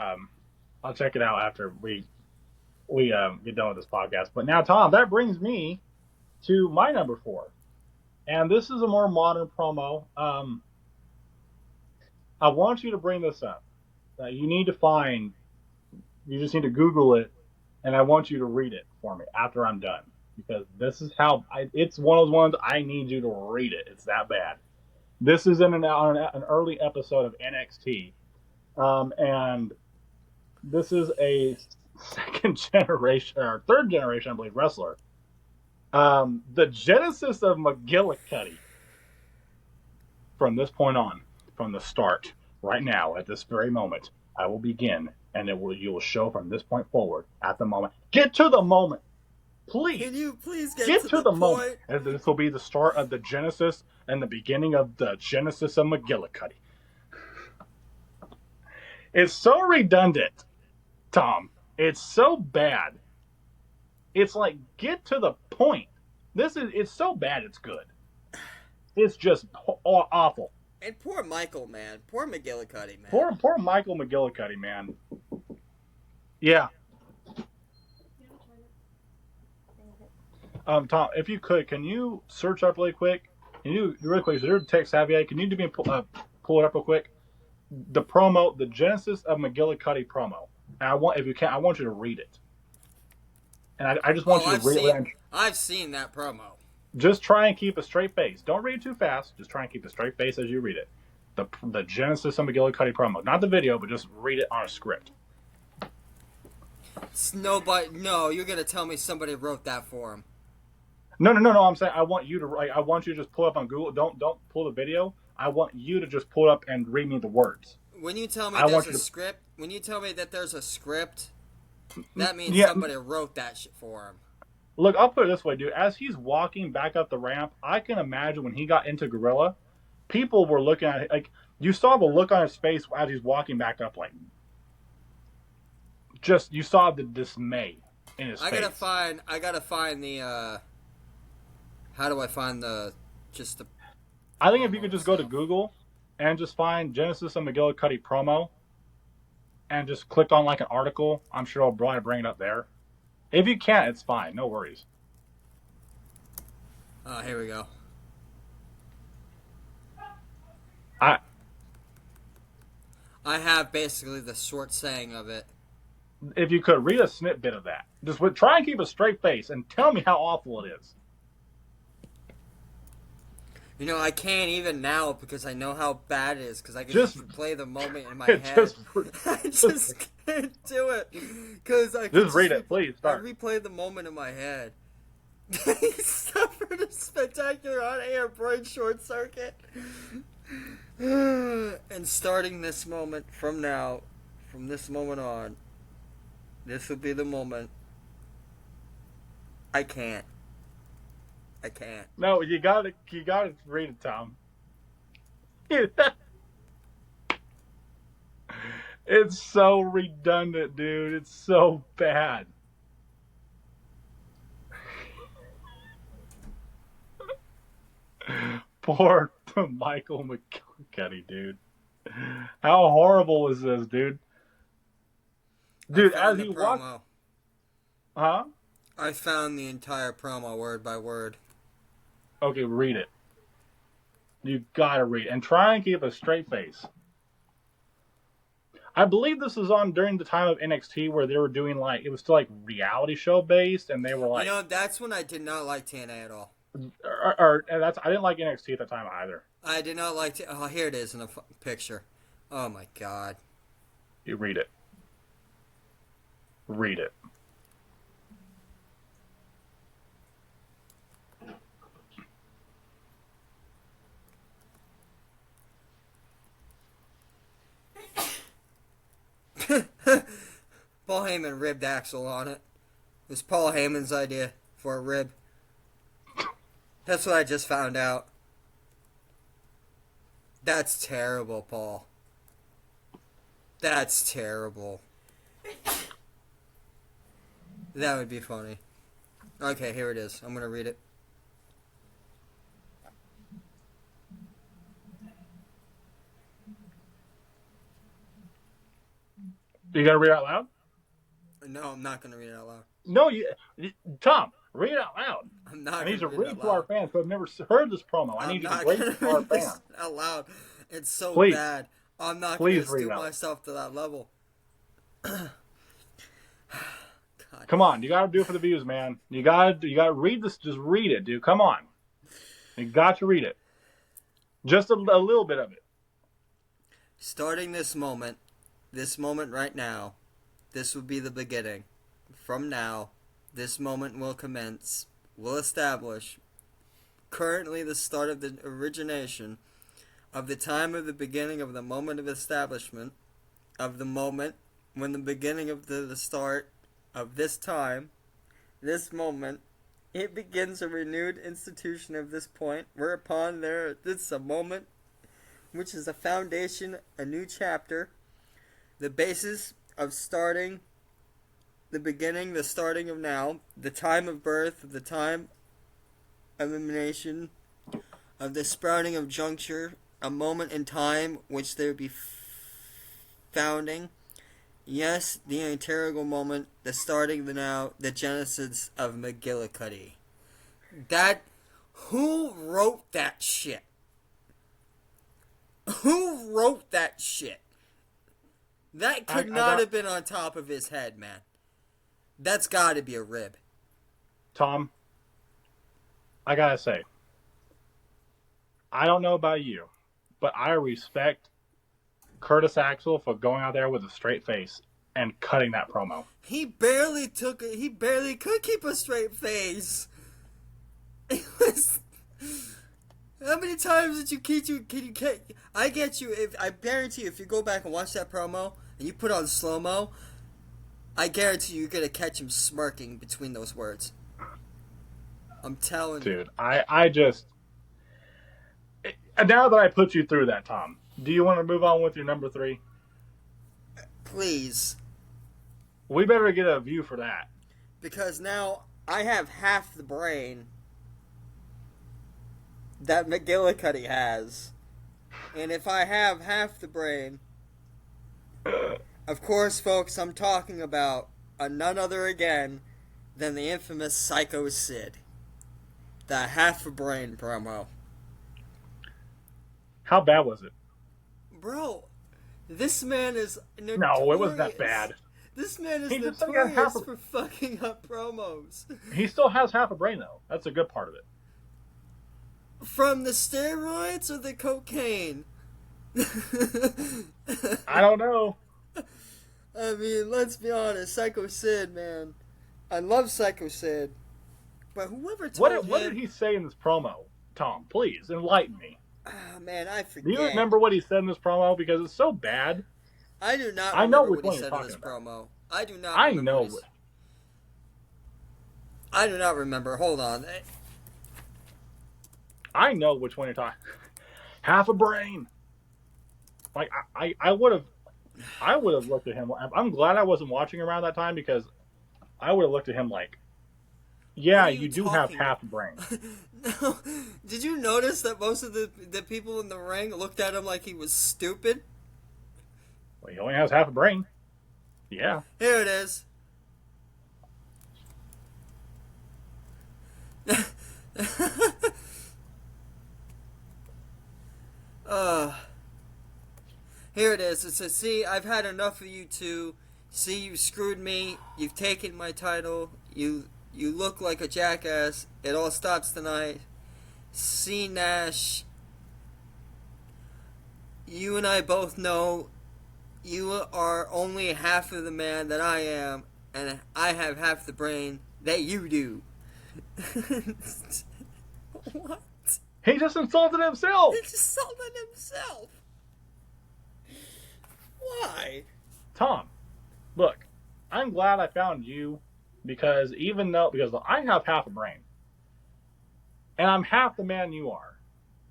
I'll check it out after we get done with this podcast. But now, Tom, that brings me to my number 4, and this is a more modern promo. I want you to bring this up. You need to find. You just need to Google it, and I want you to read it for me after I'm done. because this is how it's one of those ones I need you to read it. It's that bad. This is in an early episode of NXT, and this is a second generation or third generation, I believe, wrestler. The genesis of McGillicuddy from this point on, from the start, right now, at this very moment, I will begin, and you will show from this point forward at the moment. Get to the moment, please. Can you please get Get to to the the moment. point? And this will be the start of the genesis and the beginning of the genesis of McGillicuddy. It's so redundant, Tom. It's so bad. It's like, get to the point. It's so bad it's good. It's just awful. And poor Michael, man. Poor McGillicuddy, man. Poor Michael McGillicuddy, man. Yeah. Tom, if you could, can you search up really quick? Can you really quick? So you're tech savvy. Can you do me pull it up real quick? The promo, the genesis of McGillicuddy promo. And I want, if you can, I want you to read it. And I just want you to read it. I've seen that promo. Just try and keep a straight face. Don't read it too fast. Just try and keep a straight face as you read it. The genesis of McGillicuddy promo, not the video, but just read it on a script. No, you're gonna tell me somebody wrote that for him. No. I'm saying I want you to just pull it up on Google. Don't pull the video. I want you to just pull it up and read me the words. When you tell me there's a script, when you tell me that there's a script, that means somebody wrote that shit for him. Look, I'll put it this way, dude. As he's walking back up the ramp, I can imagine when he got into Gorilla, people were looking at it. Like, you saw the look on his face as he's walking back up, like, just, you saw the dismay in his face. I gotta find the, how do I find the I think if you could just go to Google and just find Genesis of McGillicuddy promo and just click on, like, an article, I'm sure I'll probably bring it up there. If you can't, it's fine. No worries. Here we go. I have basically the short saying of it. If you could read a snippet of that. Just try and keep a straight face and tell me how awful it is. You know, I can't even now because I know how bad it is because I can just play the moment in my head. I just can't do it because I just read it, please. Start. I replay the moment in my head. He suffered a spectacular on-air brain short circuit. And starting this moment from this moment on, this will be the moment. I can't. No, you gotta read it, Tom. It's so redundant, dude. It's so bad. Poor Michael McGillicuddy, dude. How horrible is this, dude? Dude, as he walked... Huh? I found the entire promo word by word. Okay, read it. You gotta read it. And try and keep a straight face. I believe this was on during the time of NXT where they were doing, like, it was still, like, reality show based, and they were like... You know, that's when I did not like TNA at all. I didn't like NXT at the time either. I did not like... Oh, here it is in a picture. Oh, my God. You read it. Read it. Paul Heyman ribbed Axel on it. It was Paul Heyman's idea for a rib. That's what I just found out. That's terrible, Paul. That's terrible. That would be funny. Okay, here it is. I'm going to read it. You gotta read it out loud? No, I'm not gonna read it out loud. No, Tom, read it out loud. I'm not. I need to read to our fans who have never heard this promo. I need to read it to our fans out loud. It's so bad. I'm not gonna do myself to that level. God. Come on, you got to do it for the views, man. You got to read this. Just read it, dude. Come on, you got to read it. Just a little bit of it. Starting this moment right now, this will be the beginning. From now, this moment will commence, will establish, currently the start of the origination, of the time of the beginning of the moment of establishment, of the moment when the beginning of the start of this time, this moment, it begins a renewed institution of this point, whereupon there is a moment which is a foundation, a new chapter, the basis of starting, the beginning, the starting of now, the time of birth, the time of emanation, of the sprouting of juncture, a moment in time which there be founding. Yes, the integral moment, the starting, the now, the genesis of McGillicuddy. That, who wrote that shit? Who wrote that shit? That could not have been on top of his head, man. That's gotta be a rib. Tom, I gotta say, I don't know about you, but I respect Curtis Axel for going out there with a straight face and cutting that promo. He barely could keep a straight face. It was... How many times did you I get you, I guarantee you, if you go back and watch that promo, and you put on slow-mo, I guarantee you're gonna catch him smirking between those words. I'm telling you. Dude, I just... Now that I put you through that, Tom, do you want to move on with your number 3? Please. We better get a view for that. Because now I have half the brain that McGillicuddy has. And if I have half the brain, of course, folks, I'm talking about none other again than the infamous Psycho Sid. The half a brain promo. How bad was it? Bro, this man is notorious. No, it wasn't that bad. This man is notorious for fucking up promos. He still has half a brain, though. That's a good part of it. From the steroids or the cocaine? I don't know. I mean, let's be honest. Psycho Sid, man. I love Psycho Sid. But whoever told him... What did he say in this promo, Tom? Please, enlighten me. Oh, man, I forget. Do you remember what he said in this promo? Because it's so bad. I do not remember what he said in this promo. I do not remember. I do not remember. Hold on. I know which one you're talking. Half a brain. Like I would have looked at him. I'm glad I wasn't watching around that time because I would have looked at him like, yeah, you do have half a brain. No. Did you notice that most of the people in the ring looked at him like he was stupid? Well, he only has half a brain. Yeah. Here it is. Here it is. It says, see, I've had enough of you two. See, you screwed me. You've taken my title. You look like a jackass. It all stops tonight. See, Nash. You and I both know you are only half of the man that I am, and I have half the brain that you do. What? He just insulted himself. He just insulted himself. Why? Tom, look, I'm glad I found you because I have half a brain. And I'm half the man you are.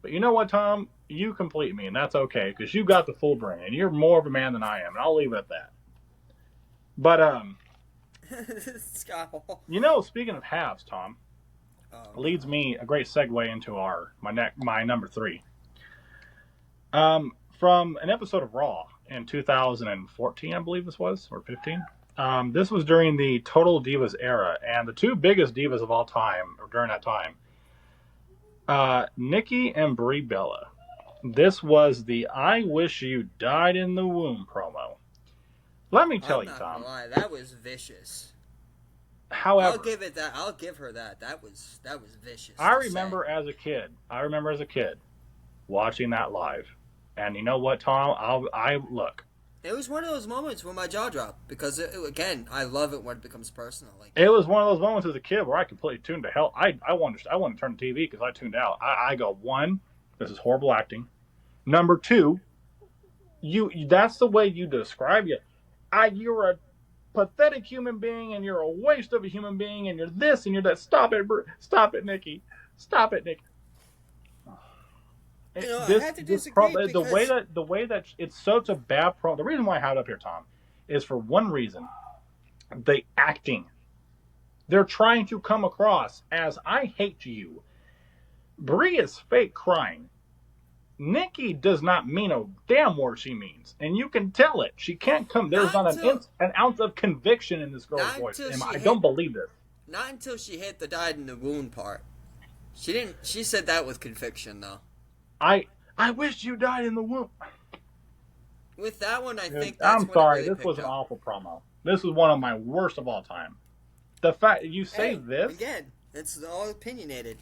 But you know what, Tom? You complete me, and that's okay, because you got the full brain, and you're more of a man than I am, and I'll leave it at that. But, speaking of halves, Tom, leads me a great segue into my number 3. From an episode of Raw in 2014, I believe this was, or 15. This was during the Total Divas era, and the two biggest divas of all time, or during that time, Nikki and Brie Bella. This was the I Wish You Died in the Womb promo. Let me tell you, Tom. Lie, that was vicious. I'll However, give it that. I'll give her that. That was vicious I to say. remember as a kid. I remember as a kid watching that live, and you know what, Tom? I look. It was one of those moments where my jaw dropped because again, I love it when it becomes personal like It that. was one of those moments as a kid where I completely tuned to hell. I wanted to turn the TV because I tuned out. I go, one, this is horrible acting. Number two, you that's the way you describe you. You're a pathetic human being, and you're a waste of a human being, and you're this and you're that. Stop it, Nikki. Stop it, Nikki. You know, I This had to this disagree problem, because the way that it's such a bad problem. The reason why I have it up here, Tom, is for one reason: the acting. They're trying to come across as I hate you. Brie is fake crying. Nikki does not mean a damn word she means, and you can tell it. She can't come. There's not not until an ounce of conviction in this girl's not voice. until And she I hit don't believe this. not until she hit the died in the wound part. She didn't. She said that with conviction though. I wish you died in the womb. With that one, I think that's I'm when it sorry. really This was picked an up. awful promo. This is one of my worst of all time. The fact you say Hey, this, again, it's all opinionated.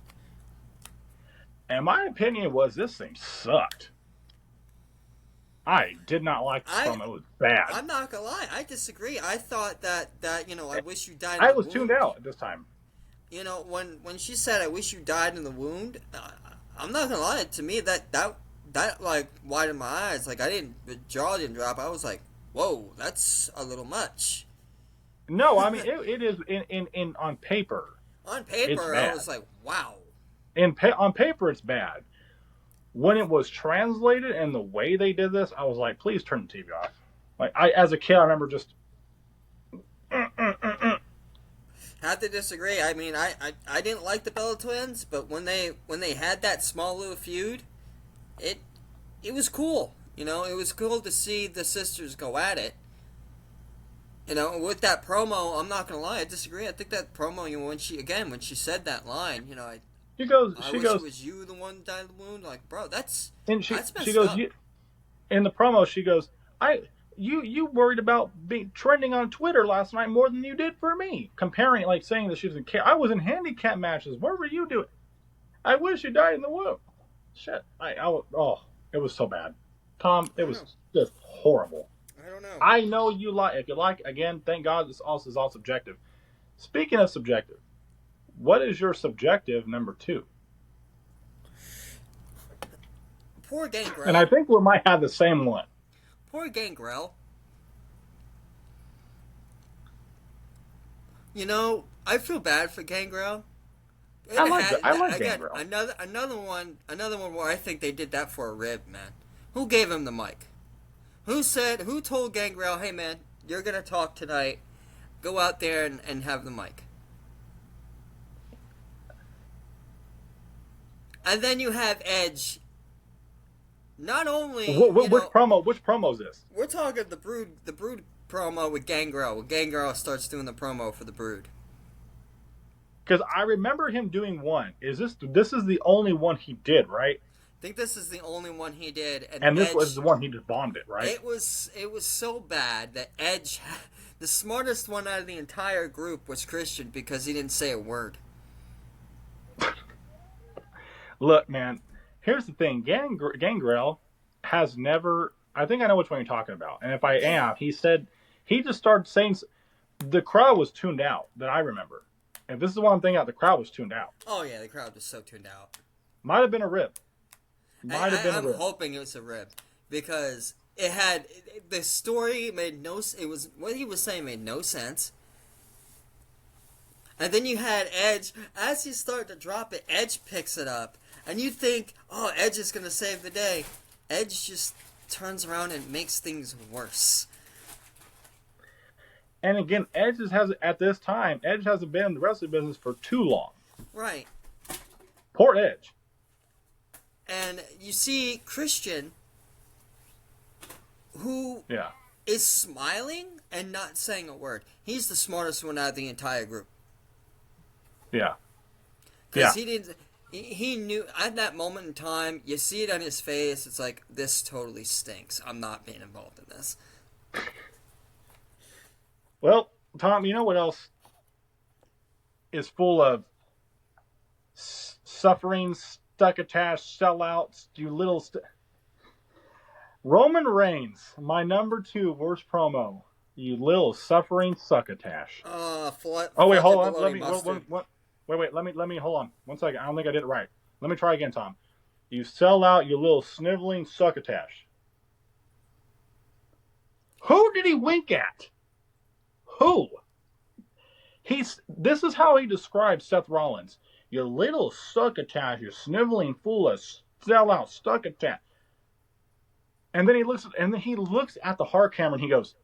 and my opinion was this thing sucked. I did not like this I promo. It was bad. I'm not gonna lie. I disagree. I thought that I wish you died in I the was tuned wound. out at this time. You know, when she said I wish you died in the wound, I'm not gonna lie. To me, that like widened my eyes. Like the jaw didn't drop. I was like, whoa, that's a little much. No, I mean it is in on paper. On It's paper, I bad. was like, wow. On paper, it's bad. When it was translated and the way they did this, I was like, please turn the TV off. Like as a kid, I remember just. Have to disagree. I mean, I didn't like the Bella Twins, but when they had that small little feud, it it was cool. You know, it was cool to see the sisters go at it. You know, with that promo, I'm not gonna lie, I disagree. I think that promo, when she said that line, She goes. I She wish it goes. was you the one that died of the wound. Like, bro, And that's she messed goes. up. In the promo, she goes. You worried about being trending on Twitter last night more than you did for me. Comparing, like saying that she was I was in handicap matches. What were you doing? I wish you died in the womb. Shit. It was so bad. Tom, I it don't was know. just horrible. I don't know. I know you like. If you like, again, thank God this also is all subjective. Speaking of subjective, what is your subjective number two? Poor And I Gangrel. think we might have the same one. Poor Gangrel. You know, I feel bad for Gangrel. I like Again, Gangrel. another one where I think they did that for a rib, man. Who gave him the mic? Who told Gangrel, hey man, you're gonna talk tonight, go out there and have the mic. And then you have Edge. Not only, Which promo is this? we're talking the Brood promo with Gangrel, where Gangrel starts doing the promo for the Brood. Because I remember him doing one. This is the only one he did, right? I think this is the only one he did, And this Edge, was the one he just bombed it, right? It was so bad that Edge, the smartest one out of the entire group, was Christian because he didn't say a word. Look, man. Here's the thing. Gangrel has never. I think I know which one you're talking about. And if I am, he just started saying. The crowd was tuned out. That I remember. If this is what I'm thinking out, the crowd was tuned out. Oh yeah, the crowd was so tuned out. Might have been a rib. Might have been a I'm rib. hoping it was a rib because the story made no. It was what he was saying made no sense. And then you had Edge as he started to drop it. Edge picks it up, and you think, oh, Edge is gonna save the day. Edge just turns around and makes things worse. And again, Edge hasn't been in the wrestling business for too long. Right. Poor Edge. And you see Christian, who Yeah. is smiling and not saying a word. He's the smartest one out of the entire group. Yeah. Because he didn't. He knew at that moment in time. You see it on his face. It's like, this totally stinks. I'm not being involved in this. Well, Tom, you know what else is full of suffering, succotash, sellouts, you little. Roman Reigns, my number 2 worst promo. You little suffering succotash. Oh wait, Fudge hold and on. Let bologna me. mustard. Wait. Let me hold on 1 second. I don't think I did it right. Let me try again, Tom. You sell out, you little sniveling succotash. Who did he wink at? Who? This is how he describes Seth Rollins. You little succotash, you sniveling fool of sellout succotash. And then he looks at the hard camera and he goes,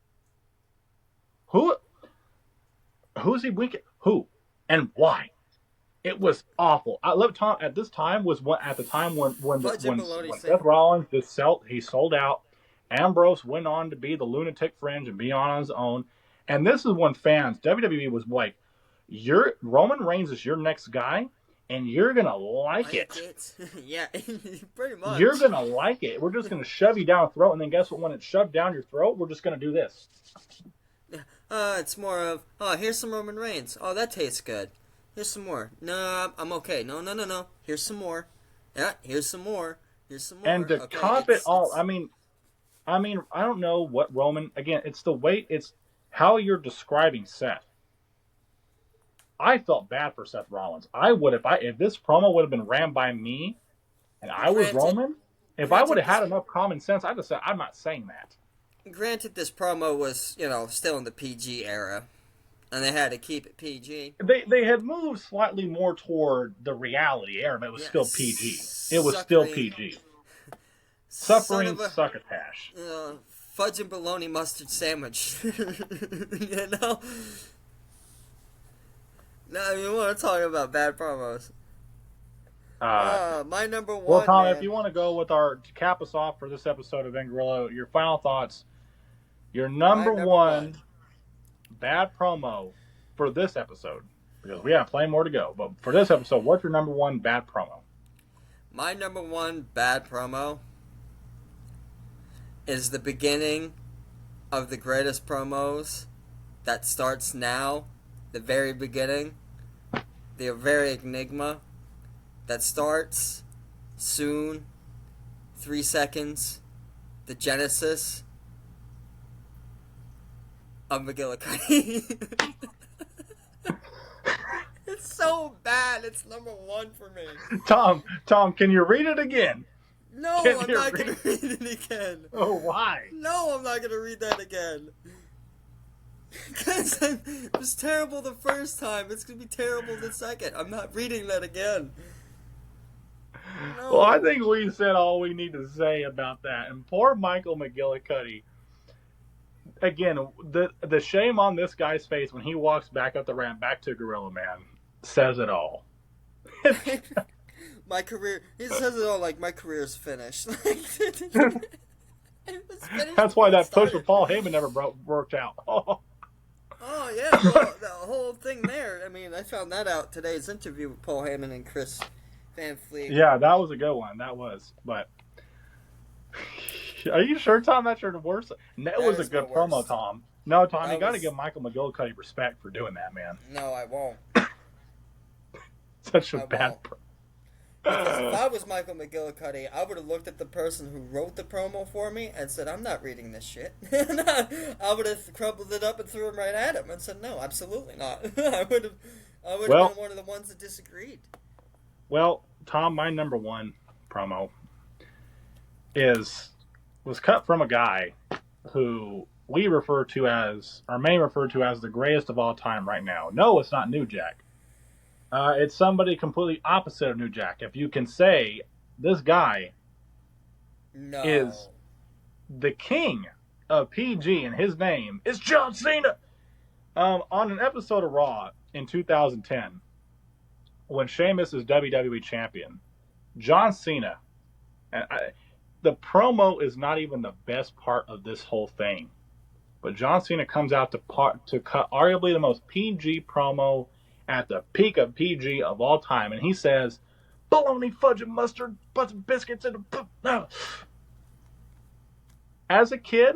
Who's he winking? Who? And why? It was awful. I love Tom. At this time was at the time when Seth Rollins he sold out. Ambrose went on to be the lunatic fringe and be on his own. And this is when fans, WWE was like, Roman Reigns is your next guy, and you're gonna like it. Yeah, pretty much. You're gonna like it. We're just gonna shove you down the throat, and then guess what? When it's shoved down your throat, we're just gonna do this. It's more of, here's some Roman Reigns. Oh, that tastes good. Here's some more. No, I'm okay. No. Here's some more. Yeah, here's some more. Here's some more. And to top it all, I mean, I don't know what Roman. Again, it's the way. It's how you're describing Seth. I felt bad for Seth Rollins. I would if this promo would have been ran by me, and I was Roman. If I would have had enough common sense, I'd have said, I'm not saying that. Granted, this promo was, still in the PG era, and they had to keep it PG. They had moved slightly more toward the reality era, but it was still PG. It was still PG. Suffering succotash. Fudge and bologna mustard sandwich. No, you want to talk about bad promos. My number 1. Well, Tom, if you want to go with to cap us off for this episode of Grillo, your final thoughts. Your number one bad promo for this episode, because we have plenty more to go. But for this episode, what's your number 1 bad promo? My number 1 bad promo is the beginning of the greatest promos that starts now, the very beginning, the very enigma that starts soon, 3 seconds, the genesis of McGillicuddy. It's so bad. It's number 1 for me. Tom, can you read it again? No, I'm not going to read it again. Oh, why? No, I'm not going to read that again. Because it was terrible the first time. It's going to be terrible the second. I'm not reading that again. No. Well, I think we said all we need to say about that. And poor Michael McGillicuddy. Again, the shame on this guy's face when he walks back up the ramp, back to Gorilla Man, says it all. My career, he says it all like my career's finished. That's why that push with Paul Heyman never worked out. Oh yeah, well, the whole thing there. I mean, I found that out today's interview with Paul Heyman and Chris Van Fleet. Yeah, that was a good one. That was, but are you sure, Tom? That's your worst. That was a good promo, Tom. No, Tom, you got to give Michael McGillicuddy respect for doing that, man. No, I won't. Such a bad. Because if I was Michael McGillicuddy, I would have looked at the person who wrote the promo for me and said, I'm not reading this shit. I would have crumpled it up and threw him right at him and said, no, absolutely not. I would have been one of the ones that disagreed. Well, Tom, my number 1 promo was cut from a guy who we may refer to as the greatest of all time right now. No, it's not New Jack. It's somebody completely opposite of New Jack. If you can say this guy is the king of PG and his name is John Cena. On an episode of Raw in 2010, when Sheamus is WWE champion, John Cena, the promo is not even the best part of this whole thing, but John Cena comes out to cut arguably the most PG promo at the peak of PG of all time, and he says, "Bologna, fudge, and mustard, butts and biscuits, and no." As a kid,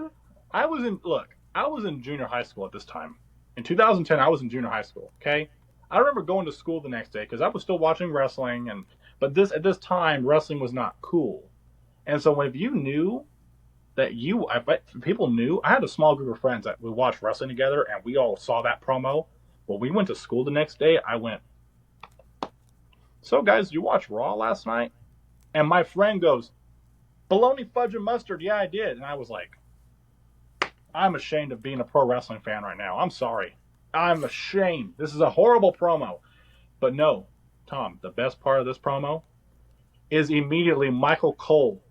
I was in junior high school at this time. In 2010, I was in junior high school. Okay, I remember going to school the next day because I was still watching wrestling, but this at this time wrestling was not cool, and so if you knew that I bet people knew. I had a small group of friends that we watched wrestling together, and we all saw that promo. When we went to school the next day, I went, "So guys, you watched Raw last night?" And my friend goes, "Bologna, fudge, and mustard." Yeah, I did, and I was like, "I'm ashamed of being a pro wrestling fan right now. I'm sorry. I'm ashamed. This is a horrible promo." But no, Tom, the best part of this promo is immediately Michael Cole.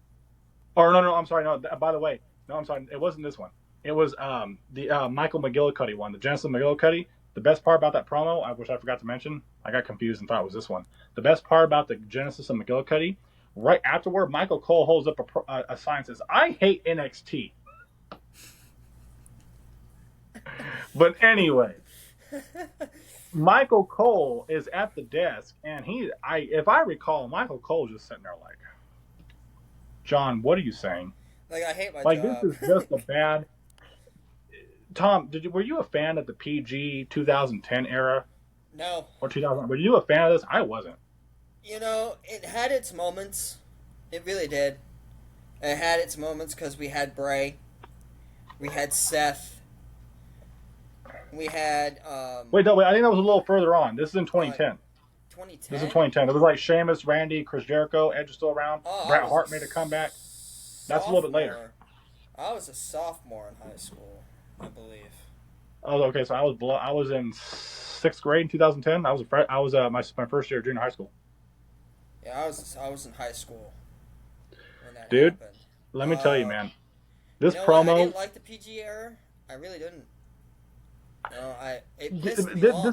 Or no, I'm sorry. No, by the way, no, I'm sorry. It wasn't this one. It was the Michael McGillicuddy one, the Genesis McGillicuddy. The best part about that promo, I wish I forgot to mention. I got confused and thought it was this one. The best part about the Genesis of McGillicuddy, right afterward, Michael Cole holds up a sign and says, "I hate NXT." But anyway, Michael Cole is at the desk, and if I recall, Michael Cole just sitting there like, "John, what are you saying?" Like, I hate my Like, job. this is just a bad. Tom, were you a fan of the PG 2010 era No. or 2000? Were you a fan of this? I wasn't. You know, it had its moments. It really did. It had its moments because we had Bray. We had Seth. We had, Wait, no, wait. I think that was a little further on. This is in 2010. 2010? This is 2010. It was like Sheamus, Randy, Chris Jericho, Edge is still around. Oh, Bret Hart made a comeback. That's a little bit later. I was a sophomore in high school, I believe. Oh, okay. So I was in sixth grade in 2010. I was my first year of junior high school. Yeah, I was in high school when that Dude, happened. let me tell you, man. This You know promo. what? I didn't like the PG era. I really didn't. No, it pissed me off.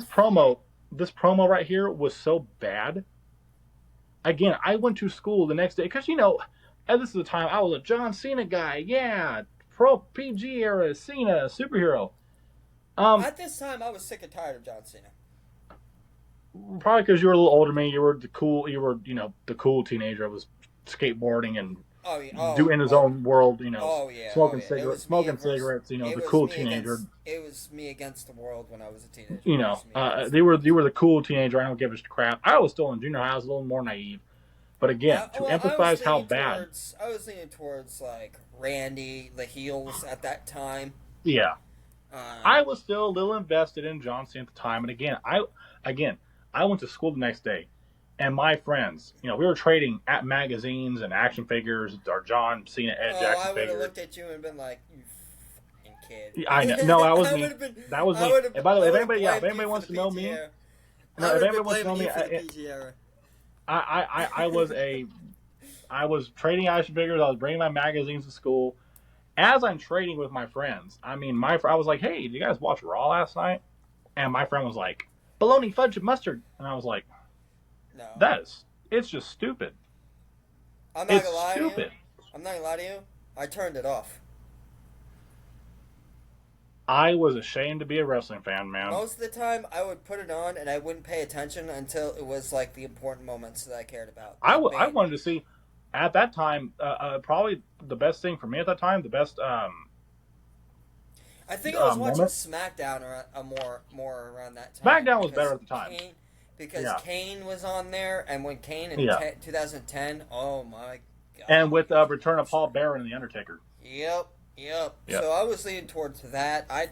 This promo right here was so bad. Again, I went to school the next day because and this is the time I was a John Cena guy. Yeah, pro PG era Cena superhero. At this time, I was sick and tired of John Cena. Probably because you were a little older than me. You were the cool teenager. Was skateboarding and doing his own world. Smoking cigarettes. The cool teenager. It was me against the world when I was a teenager. You were the cool teenager. I don't give a crap. I was still in junior high. I was a little more naive. But again, to emphasize how bad. I was leaning towards like Randy, the heels at that time. Yeah. I was still a little invested in John Cena at the time, and again, I went to school the next day, and my friends, we were trading at magazines and action figures, our John Cena Edge action figures. I would have looked at you and been like, "You fucking kid." I know. No, that was me. That was me. And by the way, if anybody wants to know me, I was trading action figures. I was bringing my magazines to school. As I'm trading with my friends, I was like, "Hey, did you guys watch Raw last night?" And my friend was like, "Bologna, fudge, and mustard." And I was like, "No, it's just stupid." I'm not gonna lie to you. I'm not gonna lie to you. I turned it off. I was ashamed to be a wrestling fan, man. Most of the time, I would put it on and I wouldn't pay attention until it was like the important moments that I cared about. I wanted to see. At that time, probably the best thing for me at that time, the best. I think I was watching SmackDown more around that time. SmackDown was better at the time. Kane was on there, and when Kane in 2010, oh my god! And with return of Paul Bearer and the Undertaker. Yep. So I was leaning towards that. I'm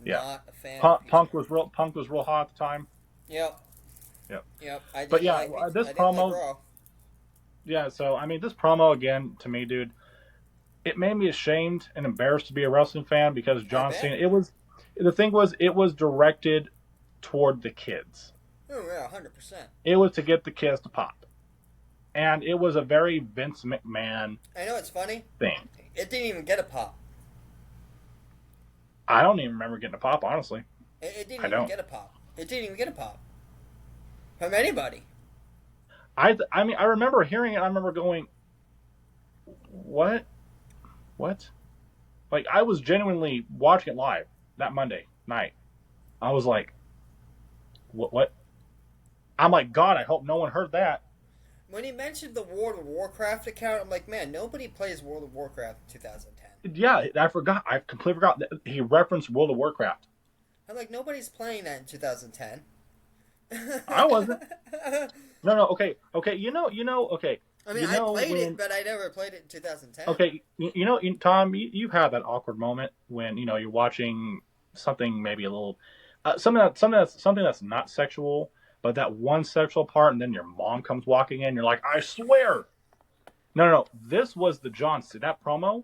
not a fan. Punk was real hot at the time. Yep. This promo. Yeah, so this promo again to me, dude, it made me ashamed and embarrassed to be a wrestling fan because John Cena. It was directed toward the kids. Oh yeah, 100%. It was to get the kids to pop, and it was a very Vince McMahon. I know it's funny thing. It didn't even get a pop. I don't even remember getting a pop, honestly. It didn't even get a pop. It didn't even get a pop from anybody. I remember hearing it. I remember going, "What? Like, I was genuinely watching it live that Monday night. I was like, "What?" I'm like, "God, I hope no one heard that." When he mentioned the World of Warcraft account, I'm like, man, nobody plays World of Warcraft in 2010. Yeah, I forgot. I completely forgot that he referenced World of Warcraft. I'm like, nobody's playing that in 2010. I wasn't. No, no. Okay, okay. Okay. I mean, You I know played it, when. but I never played it in 2010. Okay, Tom, you've had that awkward moment when you're watching something maybe a little, something that's not sexual, but that one sexual part, and then your mom comes walking in. You're like, I swear. No, no, no. This was the John C. That promo.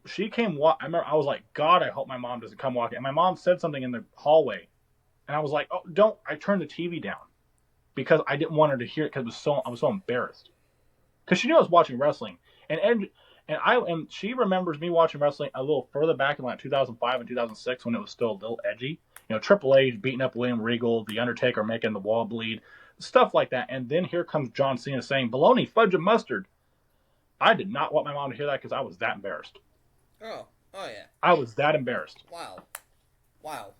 She came. I remember. I was like, God, I hope my mom doesn't come walking. And my mom said something in the hallway, and I was like, oh, don't. I turned the TV down because I didn't want her to hear it because I was so embarrassed because she knew I was watching wrestling, and she remembers me watching wrestling a little further back in like 2005 and 2006 when it was still a little edgy. Triple H beating up William Regal, The Undertaker making the wall bleed, stuff like that. And then here comes John Cena saying "baloney, fudge, and mustard." I did not want my mom to hear that because I was that embarrassed. Oh, oh yeah. I was that embarrassed. Wow, wow.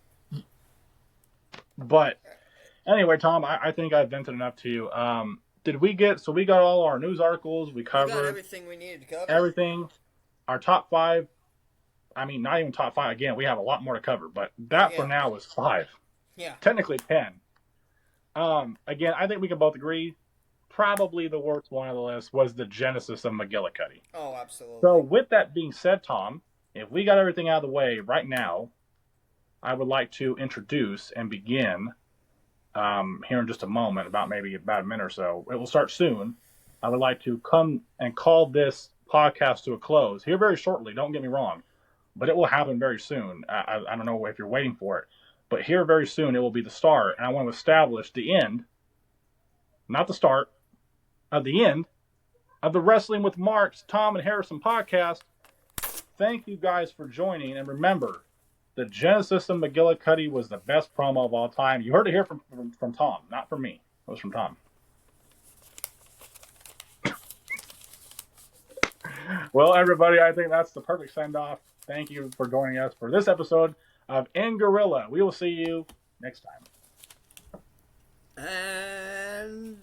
But anyway, Tom, I think I vented enough to you. Did we get? So we got all our news articles. We We got covered everything we needed to cover. everything. Our top five. I mean, not even top five. Again, we have a lot more to cover, but that for Yeah. now is five. Yeah. Technically 10. Again, I think we can both agree. Probably the worst one on the list was the Genesis of McGillicuddy. Oh, absolutely. So, with that being said, Tom, if we got everything out of the way right now, I would like to introduce and begin here in just a moment, about a minute or so. It will start soon. I would like to come and call this podcast to a close here very shortly. Don't get me wrong, but it will happen very soon. I don't know if you're waiting for it, but here very soon it will be the start, and I want to establish the end, not the start, of the end of the Wrestling with Marks, Tom and Harrison podcast. Thank you guys for joining, and remember, the Genesis of McGillicuddy was the best promo of all time. You heard it here from Tom, not from me. It was from Tom. Well, everybody, I think that's the perfect send-off. Thank you for joining us for this episode of In Gorilla. We will see you next time. And